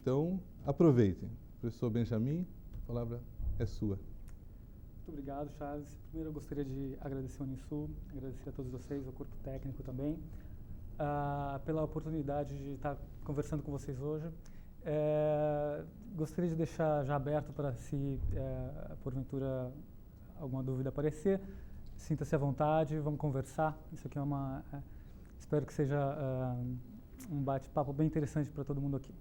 Então, aproveitem. Professor Benjamin, a palavra é sua. Muito obrigado, Charles. Primeiro, eu gostaria de agradecer ao Unisul, agradecer a todos vocês, ao corpo técnico também, pela oportunidade de estar conversando com vocês hoje. Gostaria de deixar já aberto para, se porventura alguma dúvida aparecer, sinta-se à vontade, vamos conversar. Isso aqui espero que seja um bate-papo bem interessante para todo mundo aqui.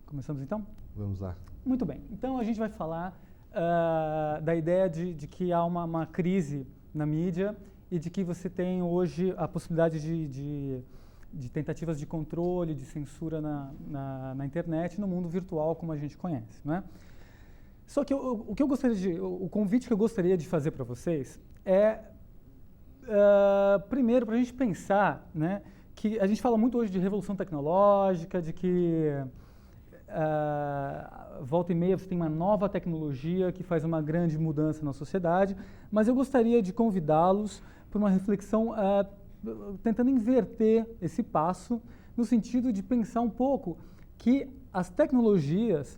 Começamos então? Vamos lá. Muito bem. Então a gente vai falar da ideia de que há uma crise na mídia e de que você tem hoje a possibilidade de tentativas de controle, de censura na internet, no mundo virtual como a gente conhece, não é? Só que o convite que eu gostaria de fazer para vocês é, primeiro, para a gente pensar, né, que a gente fala muito hoje de revolução tecnológica, de que volta e meia você tem uma nova tecnologia que faz uma grande mudança na sociedade, mas eu gostaria de convidá-los para uma reflexão tentando inverter esse passo, no sentido de pensar um pouco que as tecnologias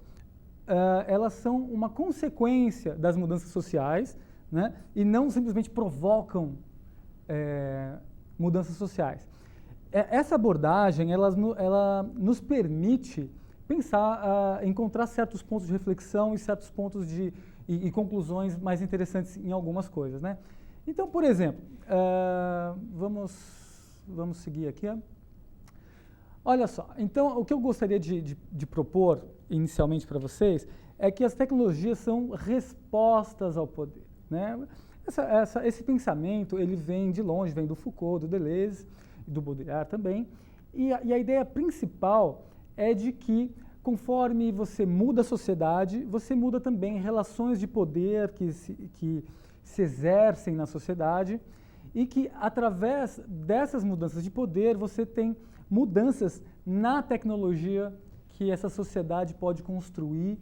elas são uma consequência das mudanças sociais, né, e não simplesmente provocam mudanças sociais. Essa abordagem ela nos permite pensar, encontrar certos pontos de reflexão e certos pontos e conclusões mais interessantes em algumas coisas, né? Então, por exemplo, vamos seguir aqui. Olha só, então o que eu gostaria de propor inicialmente para vocês é que as tecnologias são respostas ao poder, né? Esse pensamento ele vem de longe, vem do Foucault, do Deleuze, do Baudrillard também, e a ideia principal é de que conforme você muda a sociedade, você muda também relações de poder que se exercem na sociedade e que através dessas mudanças de poder você tem mudanças na tecnologia que essa sociedade pode construir.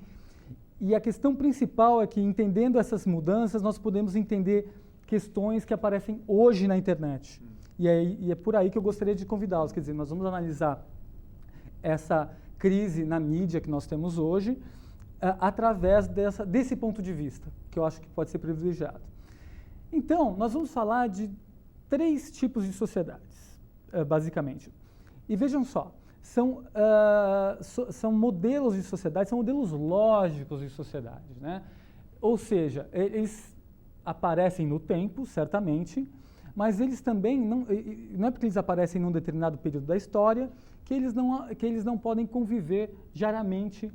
E a questão principal é que, entendendo essas mudanças, nós podemos entender questões que aparecem hoje na internet. E é por aí que eu gostaria de convidá-los. Quer dizer, nós vamos analisar essa crise na mídia que nós temos hoje através desse ponto de vista, que eu acho que pode ser privilegiado. Então, nós vamos falar de 3 tipos de sociedades, basicamente. E vejam só, são modelos de sociedade, são modelos lógicos de sociedade, né? Ou seja, eles aparecem no tempo, certamente, mas eles também, não é porque eles aparecem num determinado período da história, que eles não podem conviver diariamente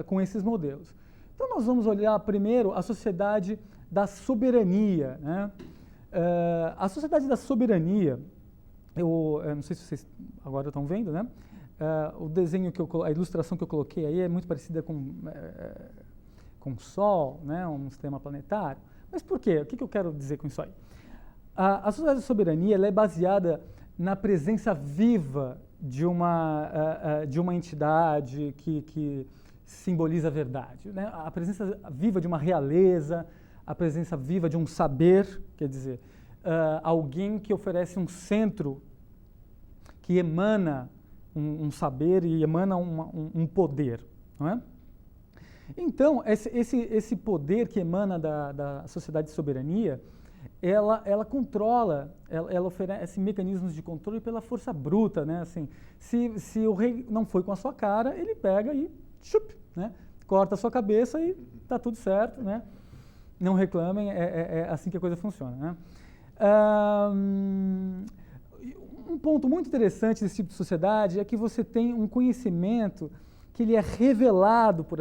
com esses modelos. Então, nós vamos olhar primeiro a sociedade da soberania, né? A sociedade da soberania, eu não sei se vocês agora estão vendo, né? O desenho a ilustração que eu coloquei aí é muito parecida com o Sol, né? Um sistema planetário. Mas por quê? O que eu quero dizer com isso aí? A sociedade da soberania ela é baseada na presença viva de uma entidade que simboliza a verdade, né? A presença viva de uma realeza, a presença viva de um saber, quer dizer, alguém que oferece um centro que emana um saber e emana um poder, não é? Então, esse poder que emana da sociedade de soberania, ela controla, ela oferece mecanismos de controle pela força bruta, né? Assim, se o rei não foi com a sua cara, ele pega e né? Corta a sua cabeça e está tudo certo, né? Não reclamem, é assim que a coisa funciona, né? Um ponto muito interessante desse tipo de sociedade é que você tem um conhecimento que ele é revelado por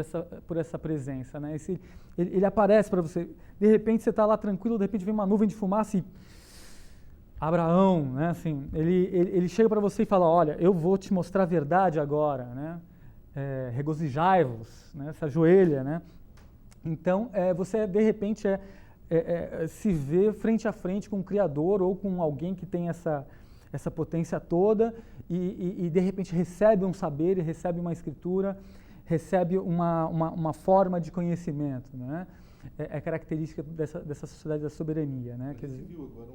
essa presença, né? Ele aparece para você. De repente você está lá tranquilo, de repente vem uma nuvem de fumaça e Abraão, né? Assim, ele chega para você e fala: olha, eu vou te mostrar a verdade agora, né? Regozijai-vos, né? Se ajoelha, né? Então você de repente se vê frente a frente com o Criador ou com alguém que tem essa potência toda e de repente recebe um saber, e recebe uma escritura, recebe uma forma de conhecimento, né? É característica dessa sociedade da soberania, né? Você viu agora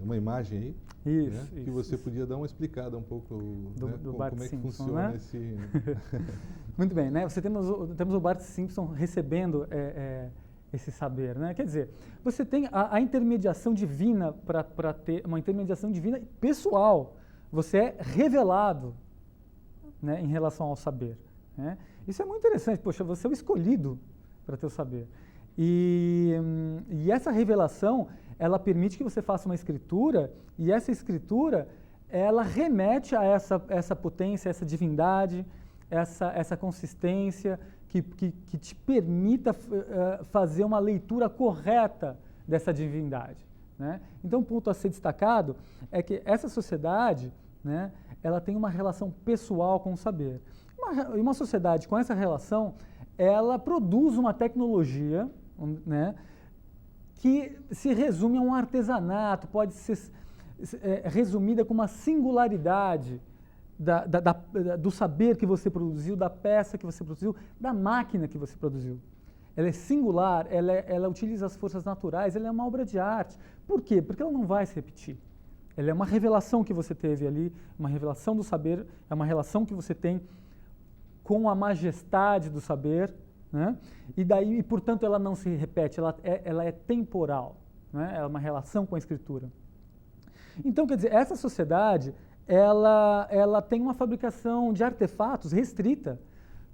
uma imagem aí, Isso, que isso, você isso. podia dar uma explicada um pouco do Bart como é que Simpson, funciona né? esse... Muito bem, né? Temos o Bart Simpson recebendo esse saber, né? Quer dizer, você tem a intermediação divina para ter uma intermediação divina pessoal. Você é revelado, né, em relação ao saber, né? Isso é muito interessante. Poxa, você é o escolhido para ter o saber. E essa revelação, ela permite que você faça uma escritura, e essa escritura, ela remete a essa potência, essa divindade, essa consistência que te permita fazer uma leitura correta dessa divindade, né? Então, um ponto a ser destacado é que essa sociedade, né, ela tem uma relação pessoal com o saber. Uma sociedade com essa relação, ela produz uma tecnologia, né, que se resume a um artesanato, pode ser resumida com uma singularidade do saber que você produziu, da peça que você produziu, da máquina que você produziu. Ela é singular, ela utiliza as forças naturais, ela é uma obra de arte. Por quê? Porque ela não vai se repetir. Ela é uma revelação que você teve ali, uma revelação do saber, é uma relação que você tem com a majestade do saber, né? E portanto, ela não se repete, ela é temporal, né? É uma relação com a escritura. Então, quer dizer, essa sociedade, ela tem uma fabricação de artefatos restrita,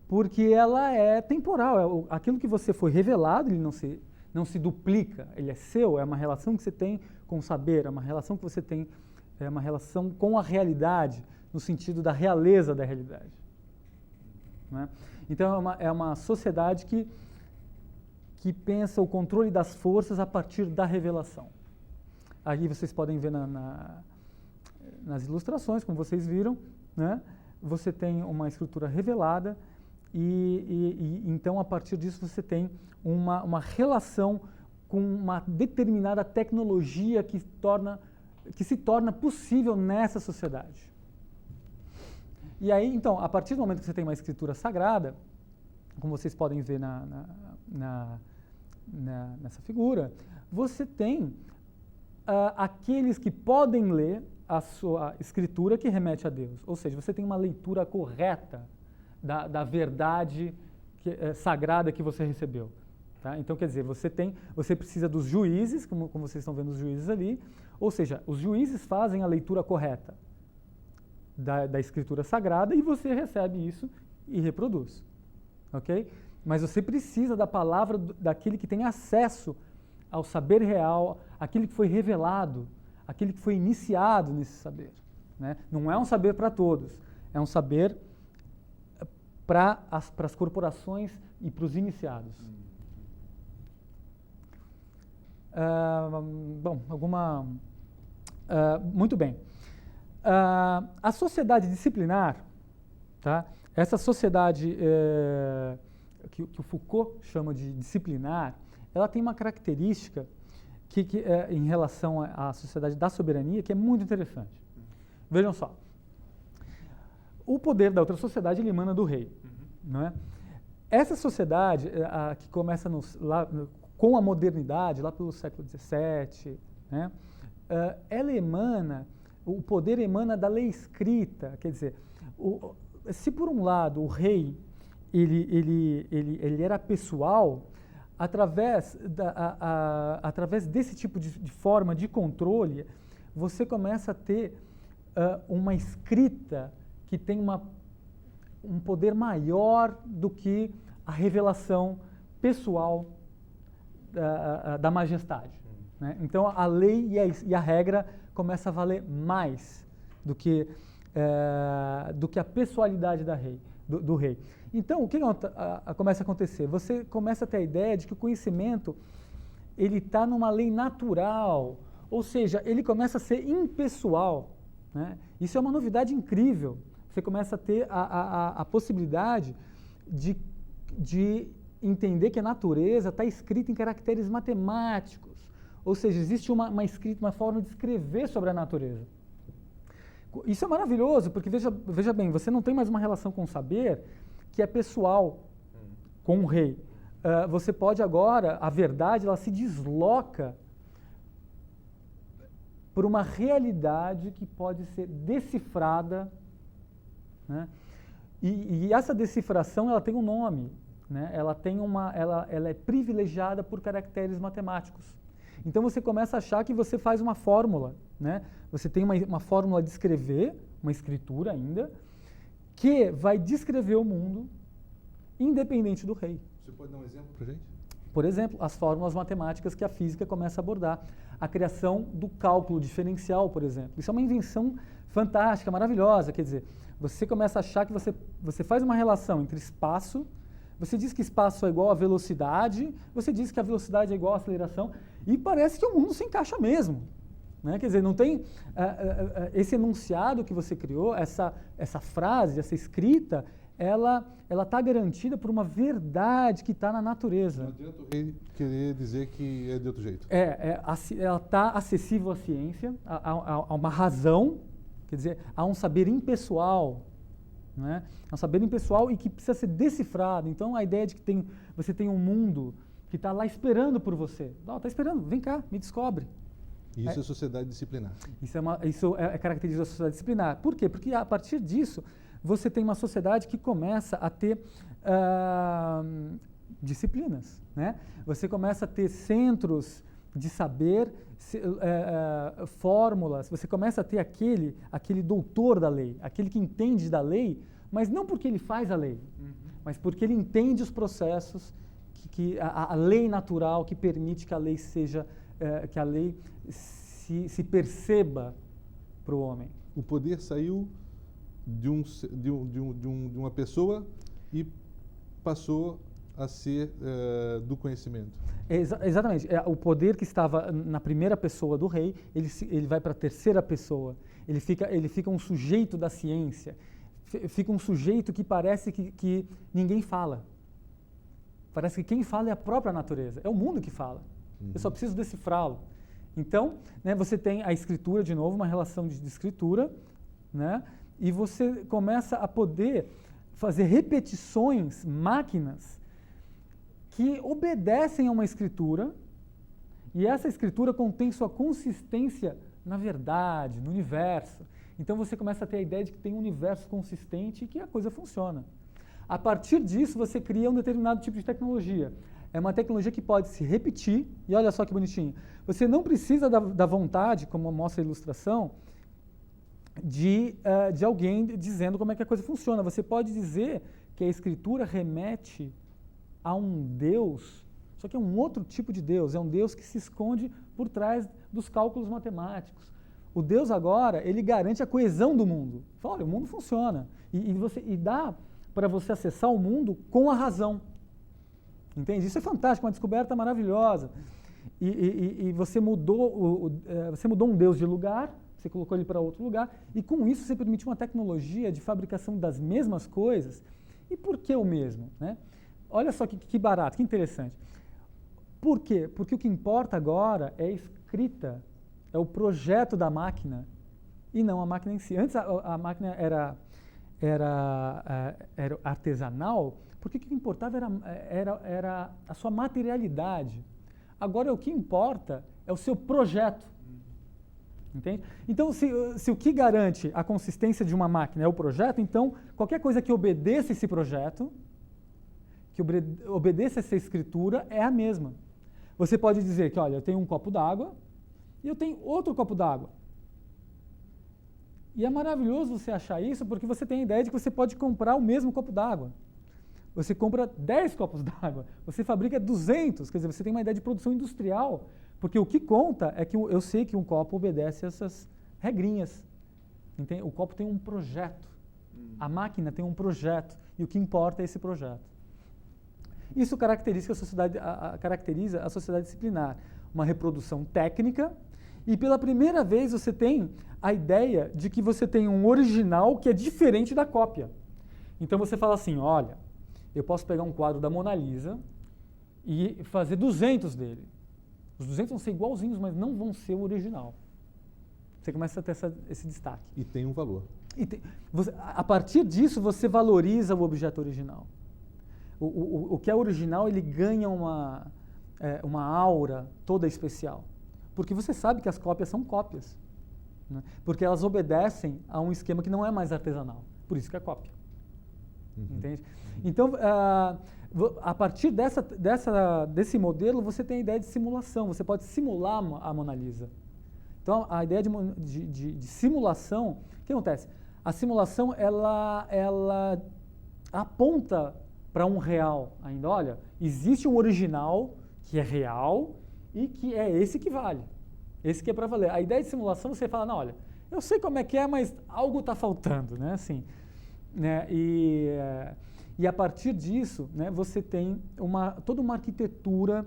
porque ela é temporal. Aquilo que você foi revelado, ele não se duplica, ele é seu, é uma relação que você tem com o saber, é uma relação que você tem, é uma relação com a realidade, no sentido da realeza da realidade, né? Então, é uma sociedade que pensa o controle das forças a partir da revelação. Aí vocês podem ver nas ilustrações, como vocês viram, né? Você tem uma escritura revelada e então, a partir disso, você tem uma relação com uma determinada tecnologia que se torna possível nessa sociedade. E aí, então, a partir do momento que você tem uma escritura sagrada, como vocês podem ver nessa figura, você tem aqueles que podem ler a sua escritura que remete a Deus. Ou seja, você tem uma leitura correta da verdade sagrada que você recebeu. Tá? Então, quer dizer, você precisa dos juízes, como vocês estão vendo os juízes ali, ou seja, os juízes fazem a leitura correta da escritura sagrada e você recebe isso e reproduz. Ok? Mas você precisa da palavra daquele que tem acesso ao saber real, aquele que foi revelado, aquele que foi iniciado nesse saber, né? Não é um saber para todos, é um saber para as corporações e para os iniciados. Muito bem. A sociedade disciplinar, tá? Essa sociedade que o Foucault chama de disciplinar, ela tem uma característica em relação à sociedade da soberania que é muito interessante. Vejam só. O poder da outra sociedade ele emana do rei. Não é? Essa sociedade que começa com a modernidade, lá pelo século XVII, né? O poder emana da lei escrita. Quer dizer, se por um lado o rei ele era pessoal, através desse tipo de forma de controle, você começa a ter uma escrita que tem um poder maior do que a revelação pessoal da majestade, né? Então, a lei e a regra começa a valer mais do que a pessoalidade do rei. Então, o que começa a acontecer? Você começa a ter a ideia de que o conhecimento ele está numa lei natural, ou seja, ele começa a ser impessoal, né? Isso é uma novidade incrível. Você começa a ter a possibilidade de entender que a natureza está escrita em caracteres matemáticos, ou seja, existe uma forma de escrever sobre a natureza. Isso é maravilhoso, porque veja bem, você não tem mais uma relação com o saber que é pessoal com o rei. Você pode agora, a verdade, ela se desloca por uma realidade que pode ser decifrada, né? E essa decifração ela tem um nome, né? Ela é privilegiada por caracteres matemáticos. Então você começa a achar que você faz uma fórmula, né? Você tem uma fórmula de escrever, uma escritura ainda, que vai descrever o mundo independente do rei. Você pode dar um exemplo para a gente? Por exemplo, as fórmulas matemáticas que a física começa a abordar. A criação do cálculo diferencial, por exemplo. Isso é uma invenção fantástica, maravilhosa. Quer dizer, você começa a achar que você faz uma relação entre espaço, você diz que espaço é igual a velocidade, você diz que a velocidade é igual a aceleração, e parece que o mundo se encaixa mesmo. Né? Quer dizer, não tem esse enunciado que você criou, essa frase, essa escrita, ela está garantida por uma verdade que está na natureza. Não adianta o rei querer dizer que é de outro jeito. Ela está acessível à ciência, a uma razão, quer dizer, há um saber impessoal, né? É um saber impessoal e que precisa ser decifrado. Então, a ideia de que você tem um mundo que está lá esperando por você. Está esperando, vem cá, me descobre. Isso é sociedade disciplinar. Isso caracteriza a sociedade disciplinar. Por quê? Porque a partir disso, você tem uma sociedade que começa a ter disciplinas, né? Você começa a ter centros de saber, fórmulas, você começa a ter aquele doutor da lei, aquele que entende da lei, mas não porque ele faz a lei, mas porque ele entende os processos, a lei natural que permite que a lei seja, que a lei se perceba para o homem. O poder saiu de uma pessoa e passou a ser do conhecimento. Exatamente. O poder que estava na primeira pessoa do rei, ele vai para a terceira pessoa. Ele fica um sujeito da ciência. Fica um sujeito que parece que ninguém fala. Parece que quem fala é a própria natureza. É o mundo que fala. Eu só preciso decifrá-lo. Então, né, você tem a escritura, de novo, uma relação de escritura, né? E você começa a poder fazer repetições, máquinas, que obedecem a uma escritura, e essa escritura contém sua consistência na verdade, no universo. Então você começa a ter a ideia de que tem um universo consistente e que a coisa funciona. A partir disso, você cria um determinado tipo de tecnologia. É uma tecnologia que pode se repetir, e olha só que bonitinho. Você não precisa da vontade, como mostra a ilustração, de alguém dizendo como é que a coisa funciona. Você pode dizer que a escritura remete a um Deus, só que é um outro tipo de Deus, é um Deus que se esconde por trás dos cálculos matemáticos. O Deus agora, ele garante a coesão do mundo. Fala, olha, o mundo funciona. E dá para você acessar o mundo com a razão. Entende? Isso é fantástico, uma descoberta maravilhosa. E você mudou um Deus de lugar, você colocou ele para outro lugar, e com isso você permite uma tecnologia de fabricação das mesmas coisas. E por que o mesmo? Né? Olha só que barato, que interessante. Por quê? Porque o que importa agora é a escrita, é o projeto da máquina, e não a máquina em si. Antes a máquina era artesanal, porque o que importava era a sua materialidade. Agora o que importa é o seu projeto. Entende? Então, se o que garante a consistência de uma máquina é o projeto, então qualquer coisa que obedeça esse projeto, que obedeça essa escritura, é a mesma. Você pode dizer que, olha, eu tenho um copo d'água e eu tenho outro copo d'água. E é maravilhoso você achar isso, porque você tem a ideia de que você pode comprar o mesmo copo d'água. Você compra 10 copos d'água, você fabrica 200, quer dizer, você tem uma ideia de produção industrial, porque o que conta é que eu sei que um copo obedece a essas regrinhas. Entende? O copo tem um projeto, a máquina tem um projeto, e o que importa é esse projeto. Isso caracteriza a sociedade disciplinar, uma reprodução técnica, e pela primeira vez você tem a ideia de que você tem um original que é diferente da cópia. Então você fala assim, olha, eu posso pegar um quadro da Mona Lisa e fazer 200 dele. Os 200 vão ser igualzinhos, mas não vão ser o original. Você começa a ter esse destaque. E tem um valor. A partir disso, você valoriza o objeto original. O que é original, ele ganha uma aura toda especial. Porque você sabe que as cópias são cópias. né? Porque elas obedecem a um esquema que não é mais artesanal. Por isso que é cópia. Entende? Então, a partir desse modelo, você tem a ideia de simulação. Você pode simular a Mona Lisa. Então, a ideia de simulação, o que acontece? A simulação, ela aponta para um real ainda. Olha, existe um original que é real e que é esse que vale. Esse que é para valer. A ideia de simulação, você fala, não, olha, eu sei como é que é, mas algo está faltando, né? Assim, né? E a partir disso, né, você tem toda uma arquitetura.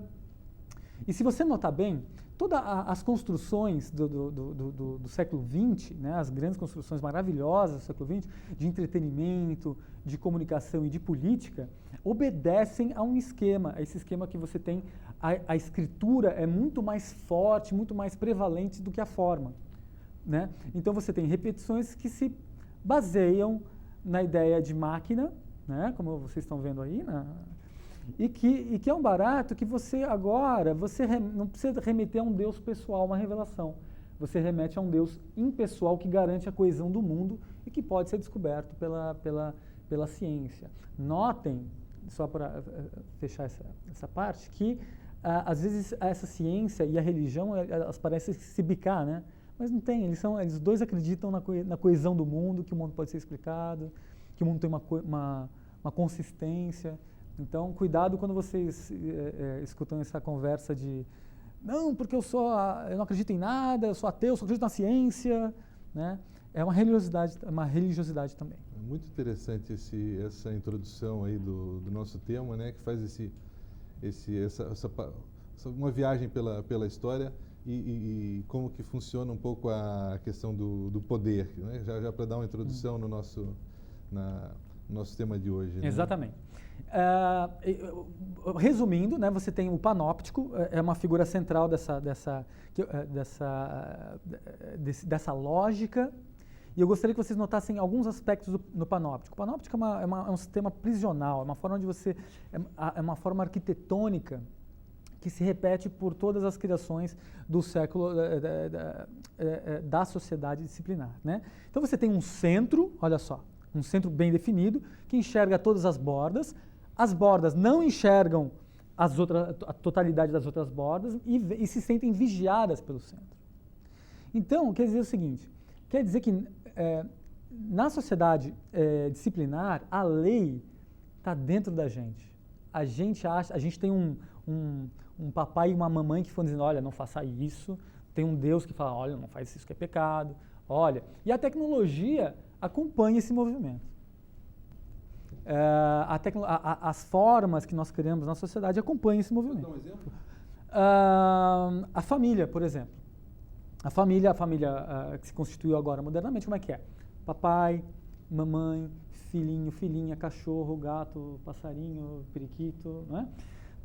E se você notar bem, todas as construções do século XX, né, as grandes construções maravilhosas do século XX, de entretenimento, de comunicação e de política, obedecem a um esquema. A esse esquema que você tem, a escritura é muito mais forte, muito mais prevalente do que a forma, né? Então você tem repetições que se baseiam na ideia de máquina, né, como vocês estão vendo aí, né? E que é um barato que você agora, não precisa remeter a um Deus pessoal, uma revelação. Você remete a um Deus impessoal que garante a coesão do mundo e que pode ser descoberto pela ciência. Notem, só para fechar essa parte, que às vezes essa ciência e a religião, elas parecem se bicar, né? Mas não tem, eles dois acreditam na coesão do mundo, que o mundo pode ser explicado, que o mundo tem uma consistência. Então, cuidado quando vocês escutam essa conversa de não, porque eu não acredito em nada, eu sou ateu, só acredito na ciência, né? É uma religiosidade também. É muito interessante essa introdução aí do nosso tema, né? Que faz uma viagem pela história e como que funciona um pouco a questão do poder, né? Já para dar uma introdução no nosso tema de hoje. Né? Exatamente. Resumindo, né, você tem o panóptico, é uma figura central dessa lógica, e eu gostaria que vocês notassem alguns aspectos no panóptico. O panóptico é um sistema prisional, é uma forma é uma forma arquitetônica que se repete por todas as criações do século da sociedade disciplinar, né? Então você tem um centro, olha só, um centro bem definido, que enxerga todas as bordas não enxergam a totalidade das outras bordas e se sentem vigiadas pelo centro. Então, quer dizer o seguinte, quer dizer que na sociedade disciplinar, a lei está dentro da gente. A gente tem um papai e uma mamãe que foram dizendo, olha, não faça isso, tem um Deus que fala, olha, não faz isso que é pecado, olha, e a tecnologia acompanha esse movimento. As formas que nós criamos na sociedade acompanham esse movimento. Dá um exemplo? A família, por exemplo. A família que se constituiu agora modernamente, como é que é? Papai, mamãe, filhinho, filhinha, cachorro, gato, passarinho, periquito, não é?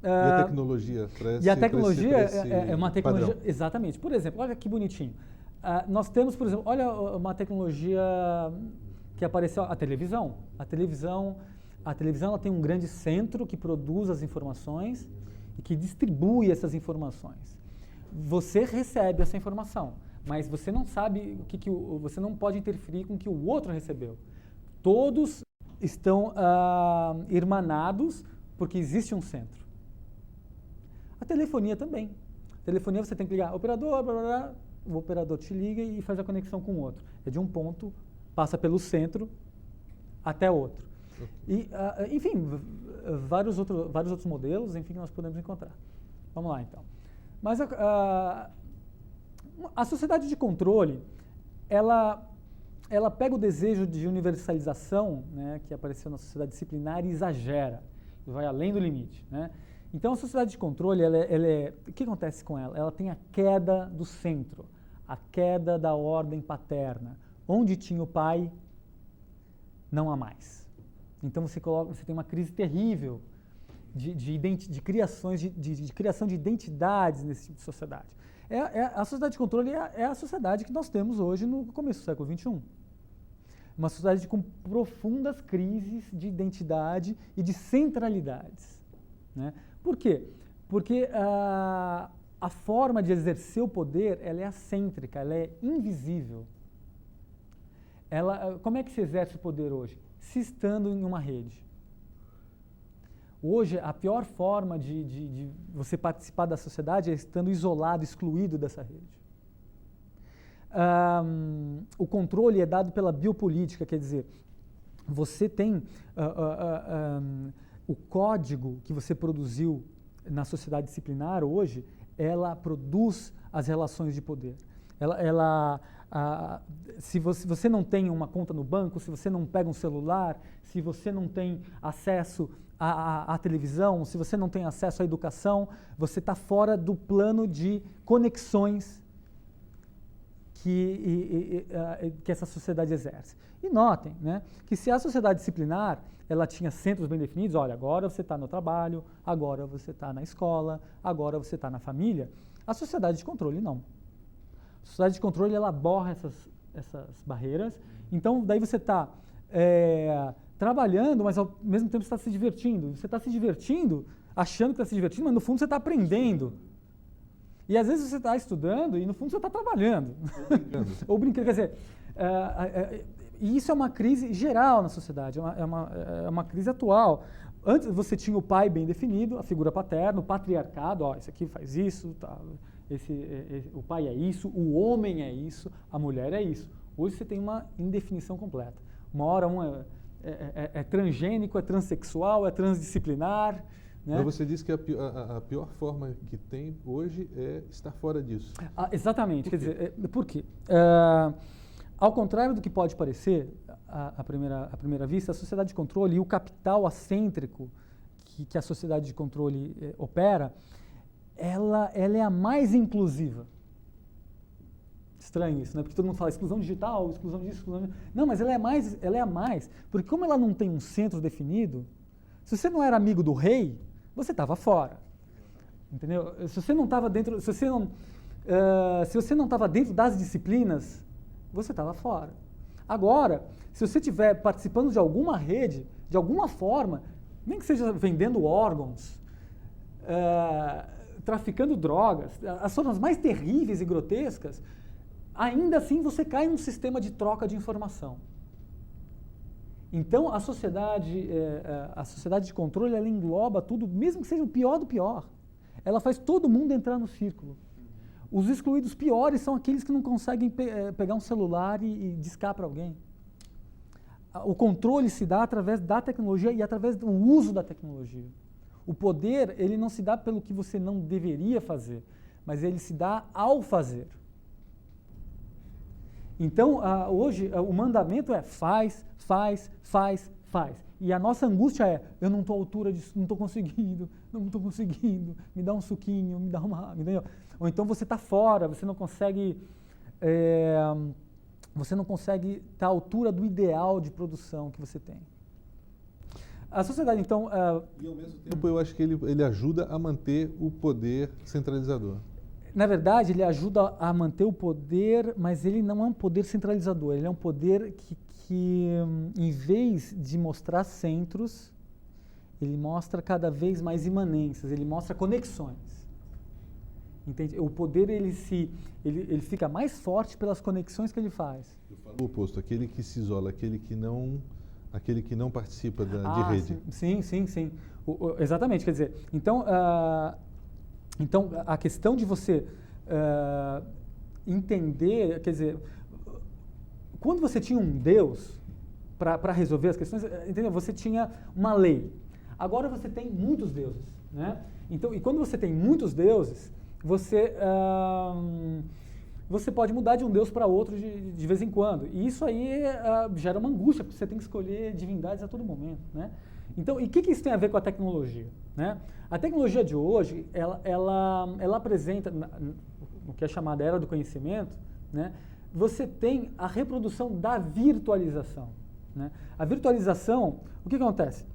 E a tecnologia para esse E a tecnologia é uma tecnologia... padrão. Exatamente. Por exemplo, olha que bonitinho. Nós temos, por exemplo, olha uma tecnologia que apareceu, a televisão. A televisão ela tem um grande centro que produz as informações e que distribui essas informações. Você recebe essa informação, mas você não sabe você não pode interferir com o que o outro recebeu. Todos estão irmanados porque existe um centro. A telefonia também. A telefonia você tem que ligar, operador, blá, blá, blá, o operador te liga e faz a conexão com o outro. É de um ponto, passa pelo centro até outro. E, enfim, vários outros modelos, enfim, que nós podemos encontrar. Vamos lá, então. Mas a sociedade de controle, ela pega o desejo de universalização, né, que apareceu na sociedade disciplinar e exagera, e vai além do limite, né? Então, a sociedade de controle, o que acontece com ela? Ela tem a queda do centro, a queda da ordem paterna. Onde tinha o pai, não há mais. Então, você tem uma crise terrível de criação de identidades nesse tipo de sociedade. A sociedade de controle é a sociedade que nós temos hoje no começo do século XXI. Uma sociedade com profundas crises de identidade e de centralidades, né? Por quê? Porque a forma de exercer o poder, ela é assêntrica, ela é invisível. Como é que se exerce o poder hoje? Se estando em uma rede. Hoje, a pior forma de você participar da sociedade é estando isolado, excluído dessa rede. O controle é dado pela biopolítica, quer dizer, você tem o código que você produziu na sociedade disciplinar hoje, ela produz as relações de poder. Se você não tem uma conta no banco, se você não pega um celular, se você não tem acesso à televisão, se você não tem acesso à educação, você está fora do plano de conexões que essa sociedade exerce. E notem, né, que se a sociedade disciplinar ela tinha centros bem definidos, olha, agora você está no trabalho, agora você está na escola, agora você está na família, a sociedade de controle não. A sociedade de controle ela borra essas barreiras, então daí você está trabalhando, mas ao mesmo tempo você está se divertindo. Você está se divertindo, achando que está se divertindo, mas no fundo você está aprendendo. E às vezes você está estudando e no fundo você está trabalhando. Ou brincando. Quer dizer, e isso é uma crise geral na sociedade, é uma crise atual. Antes você tinha o pai bem definido, a figura paterna, o patriarcado, esse aqui faz isso, tá, o pai é isso, o homem é isso, a mulher é isso. Hoje você tem uma indefinição completa. Uma hora é transgênico, é transexual, é transdisciplinar. Né? Mas você disse que a pior forma que tem hoje é estar fora disso. Exatamente. Quer dizer, por quê? Ao contrário do que pode parecer, à primeira vista, a sociedade de controle e o capital assêntrico que a sociedade de controle opera, ela é a mais inclusiva. Estranho isso, né? Porque todo mundo fala exclusão digital, exclusão disso, exclusão disso. Não, mas ela é a mais, porque como ela não tem um centro definido, se você não era amigo do rei, você estava fora. Entendeu? Se você não estava dentro, se você não estava dentro das disciplinas, você estava fora. Agora, se você estiver participando de alguma rede, de alguma forma, nem que seja vendendo órgãos, traficando drogas, as formas mais terríveis e grotescas, ainda assim você cai num sistema de troca de informação. Então, a sociedade de controle, ela engloba tudo, mesmo que seja o pior do pior. Ela faz todo mundo entrar no círculo. Os excluídos piores são aqueles que não conseguem pegar um celular e discar para alguém. O controle se dá através da tecnologia e através do uso da tecnologia. O poder, ele não se dá pelo que você não deveria fazer, mas ele se dá ao fazer. Então, hoje, o mandamento é faz. E a nossa angústia é, eu não estou à altura disso, não estou conseguindo, me dá um suquinho, me dá uma... Ou então você está fora, você não consegue estar à altura do ideal de produção que você tem. A sociedade, então... E ao mesmo tempo, eu acho que ele ajuda a manter o poder centralizador. Na verdade, ele ajuda a manter o poder, mas ele não é um poder centralizador, ele é um poder que em vez de mostrar centros, ele mostra cada vez mais imanências, ele mostra conexões. Entende? O poder ele fica mais forte pelas conexões que ele faz. Eu falo o oposto, aquele que se isola, aquele que não participa de rede. Sim. Exatamente, quer dizer, então a questão de você entender, quer dizer, quando você tinha um Deus para resolver as questões, entendeu? Você tinha uma lei. Agora você tem muitos deuses, né? Então, e quando você tem muitos deuses, você pode mudar de um deus para outro de vez em quando. E isso aí gera uma angústia, porque você tem que escolher divindades a todo momento, né? Então, e o que isso tem a ver com a tecnologia? Né? A tecnologia de hoje, ela apresenta, no que é chamada era do conhecimento, né? Você tem a reprodução da virtualização. Né? A virtualização, o que acontece?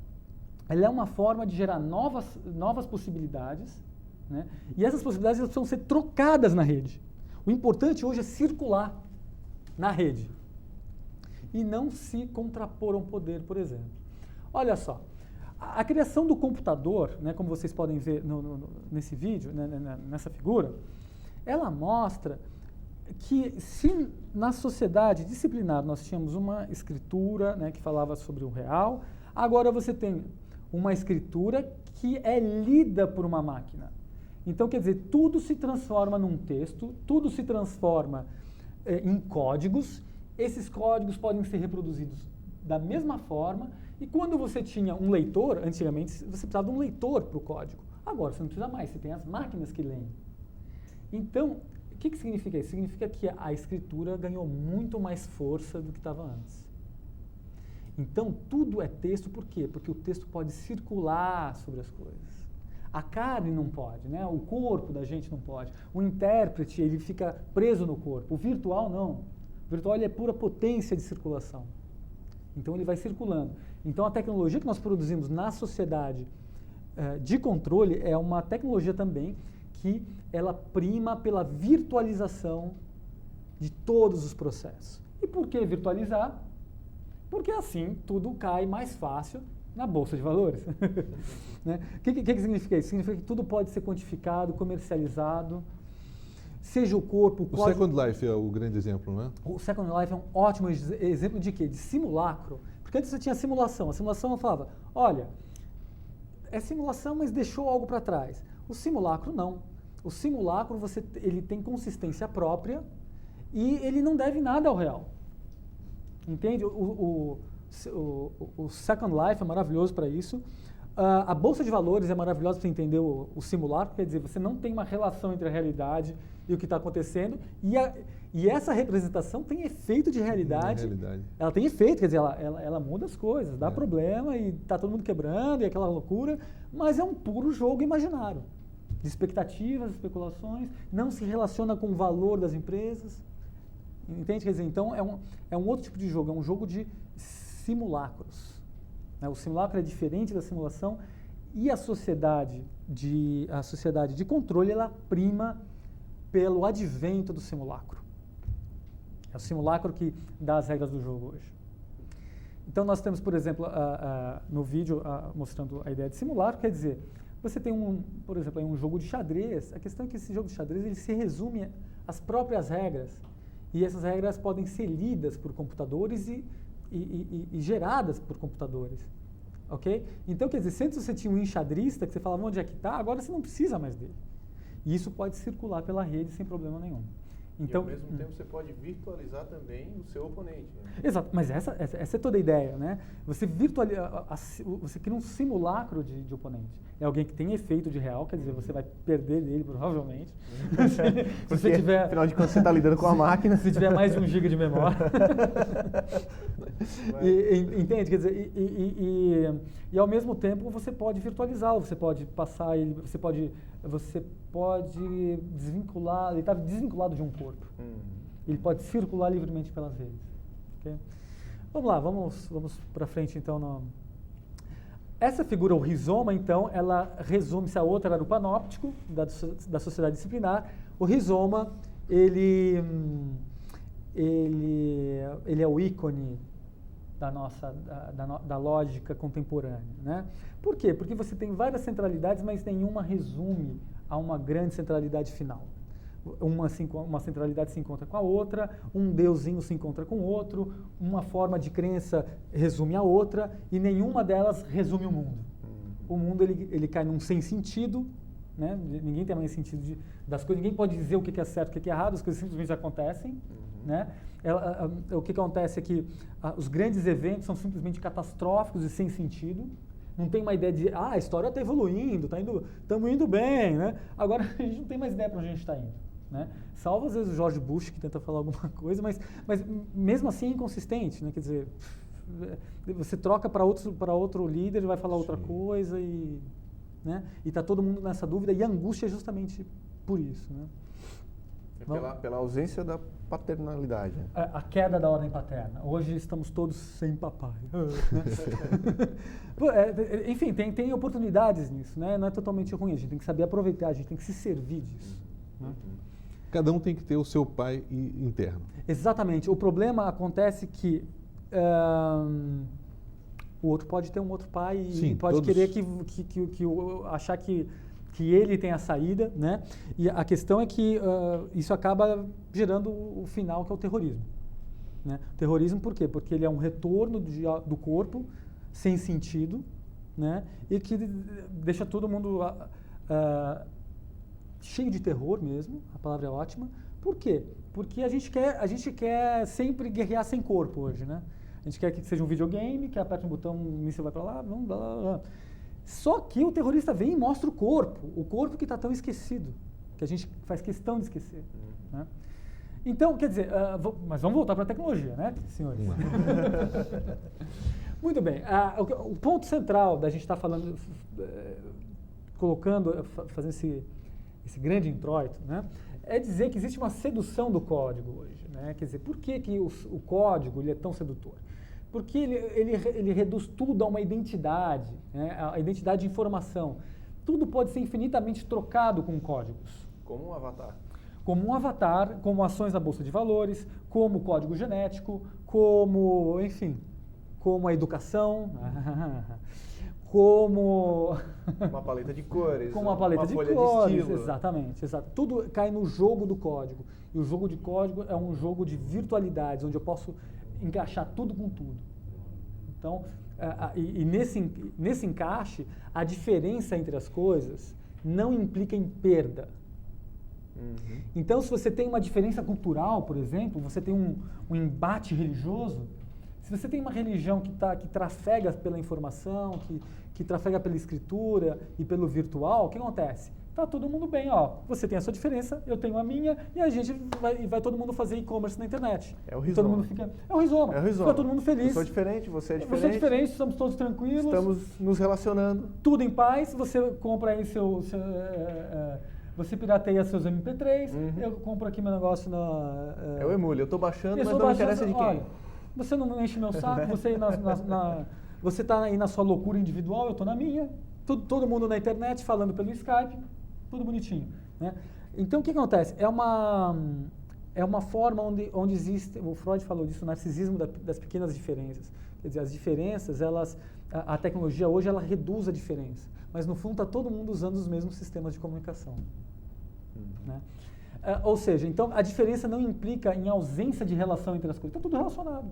Ela é uma forma de gerar novas possibilidades, né? E essas possibilidades precisam ser trocadas na rede. O importante hoje é circular na rede e não se contrapor a um poder, por exemplo. Olha só, A criação do computador, né, como vocês podem ver nesse vídeo, né, nessa figura, ela mostra que se na sociedade disciplinar nós tínhamos uma escritura, né, que falava sobre o real, agora você tem uma escritura que é lida por uma máquina. Então, quer dizer, tudo se transforma num texto, tudo se transforma em códigos, esses códigos podem ser reproduzidos da mesma forma, e quando você tinha um leitor, antigamente você precisava de um leitor para o código. Agora você não precisa mais, você tem as máquinas que leem. Então, o que significa isso? Significa que a escritura ganhou muito mais força do que estava antes. Então, tudo é texto, por quê? Porque o texto pode circular sobre as coisas. A carne não pode, né? O corpo da gente não pode. O intérprete, ele fica preso no corpo. O virtual, não. O virtual ele é pura potência de circulação. Então, ele vai circulando. Então, a tecnologia que nós produzimos na sociedade de controle é uma tecnologia também que ela prima pela virtualização de todos os processos. E por que virtualizar? Porque assim tudo cai mais fácil na Bolsa de Valores. Né? O que significa isso? Significa que tudo pode ser quantificado, comercializado, seja o corpo... O Second Life é o grande exemplo, não é? O Second Life é um ótimo exemplo de quê? De simulacro. Porque antes você tinha simulação. A simulação falava, olha, é simulação, mas deixou algo para trás. O simulacro não. O simulacro ele tem consistência própria e ele não deve nada ao real. Entende? O Second Life é maravilhoso para isso. A Bolsa de Valores é maravilhosa para entender o simulacro, quer dizer, você não tem uma relação entre a realidade e o que está acontecendo, e essa representação tem efeito de realidade. Ela tem efeito, quer dizer, ela muda as coisas, dá problema e está todo mundo quebrando e aquela loucura, mas é um puro jogo imaginário, de expectativas, especulações, não se relaciona com o valor das empresas. Entende? Quer dizer, então é um outro tipo de jogo, é um jogo de simulacros. Né? O simulacro é diferente da simulação e a sociedade de controle, ela prima pelo advento do simulacro. É o simulacro que dá as regras do jogo hoje. Então nós temos, por exemplo, no vídeo mostrando a ideia de simulacro, quer dizer, você tem por exemplo, um jogo de xadrez, a questão é que esse jogo de xadrez ele se resume às próprias regras. E essas regras podem ser lidas por computadores e geradas por computadores. Ok? Então, quer dizer, se antes você tinha um enxadrista que você falava onde é que está, agora você não precisa mais dele. E isso pode circular pela rede sem problema nenhum. Então, e ao mesmo tempo você pode virtualizar também o seu oponente. Né? Exato, mas essa é toda a ideia, né? Você cria um simulacro de oponente. É alguém que tem efeito de real, quer dizer, você vai perder dele provavelmente. Se você tiver, afinal de contas você está lidando com a máquina. Se tiver mais de 1 GB de memória. Entende? Quer dizer, e ao mesmo tempo você pode virtualizá-lo, você pode passar ele, você pode desvincular, ele está desvinculado de um corpo. Ele pode circular livremente pelas redes. Okay? Vamos lá, vamos para frente então. Essa figura, o rizoma, então, ela resume-se a outra, era o panóptico da sociedade disciplinar. O rizoma, ele é o ícone da lógica contemporânea, né? Por quê? Porque você tem várias centralidades, mas nenhuma resume a uma grande centralidade final. Uma centralidade se encontra com a outra, um deusinho se encontra com o outro, uma forma de crença resume a outra, e nenhuma delas resume o mundo. O mundo ele cai num sem sentido, né? Ninguém tem mais sentido das coisas, ninguém pode dizer o que é certo, o que é errado, as coisas simplesmente acontecem. Né? O que acontece é que os grandes eventos são simplesmente catastróficos e sem sentido. Não tem uma ideia de, a história está evoluindo, estamos indo bem, né? Agora a gente não tem mais ideia para onde a gente está indo. Né? Salvo às vezes o George Bush que tenta falar alguma coisa, mas mesmo assim é inconsistente. Né? Quer dizer, você troca para outro líder, ele vai falar outra coisa e está todo mundo nessa dúvida, e a angústia é justamente por isso. Né? Pela ausência da paternalidade. A queda da ordem paterna. Hoje estamos todos sem papai. Enfim, tem oportunidades nisso, né? Não é totalmente ruim, a gente tem que saber aproveitar, a gente tem que se servir disso. Né? Cada um tem que ter o seu pai interno. Exatamente. O problema acontece que o outro pode ter um outro pai Sim, e pode todos. querer achar que ele tem a saída, né? E a questão é que isso acaba gerando o final, que é o terrorismo. Né? Terrorismo por quê? Porque ele é um retorno do corpo sem sentido, né? E que deixa todo mundo cheio de terror mesmo, a palavra é ótima. Por quê? Porque a gente quer sempre guerrear sem corpo hoje, né? A gente quer que seja um videogame, que aperta um botão, um míssil vai para lá, blá, blá, blá. Só que o terrorista vem e mostra o corpo que está tão esquecido, que a gente faz questão de esquecer. Né? Então, quer dizer, mas vamos voltar para a tecnologia, né, senhores? Muito bem. O ponto central da gente estar falando, fazendo esse grande introito, né, é dizer que existe uma sedução do código hoje. Né? Quer dizer, por que o código ele é tão sedutor? Porque ele reduz tudo a uma identidade, né? A identidade de informação. Tudo pode ser infinitamente trocado com códigos. Como um avatar. Como um avatar, como ações na bolsa de valores, como código genético, como, enfim, como a educação, como uma paleta de cores, como uma paleta de folha cores, de estilo. Exatamente. Tudo cai no jogo do código. E o jogo de código é um jogo de virtualidades, onde eu posso encaixar tudo com tudo. Então, nesse encaixe, a diferença entre as coisas não implica em perda. Uhum. Então, se você tem uma diferença cultural, por exemplo, você tem um embate religioso, se você tem uma religião que trafega pela informação, que trafega pela escritura e pelo virtual, o que acontece? Tá todo mundo bem, ó. Você tem a sua diferença, eu tenho a minha, e a gente vai todo mundo fazer e-commerce na internet. É o rizoma. Todo mundo é o rizoma. Fica todo mundo feliz. Eu sou diferente, você é diferente. Você é diferente, estamos todos tranquilos. Estamos nos relacionando. Tudo em paz, você compra aí você pirateia seus MP3, eu compro aqui meu negócio na... Eu emulo, eu estou baixando, mas não me interessa de quem. Olha, você não enche meu saco, você está aí na sua loucura individual, eu estou na minha. Todo mundo na internet falando pelo Skype, tudo bonitinho. Né? Então, o que acontece? É uma forma onde existe, o Freud falou disso, o narcisismo das pequenas diferenças. Quer dizer, as diferenças, a tecnologia hoje, ela reduz a diferença. Mas, no fundo, está todo mundo usando os mesmos sistemas de comunicação. Né? Ou seja, então, a diferença não implica em ausência de relação entre as coisas. Está tudo relacionado.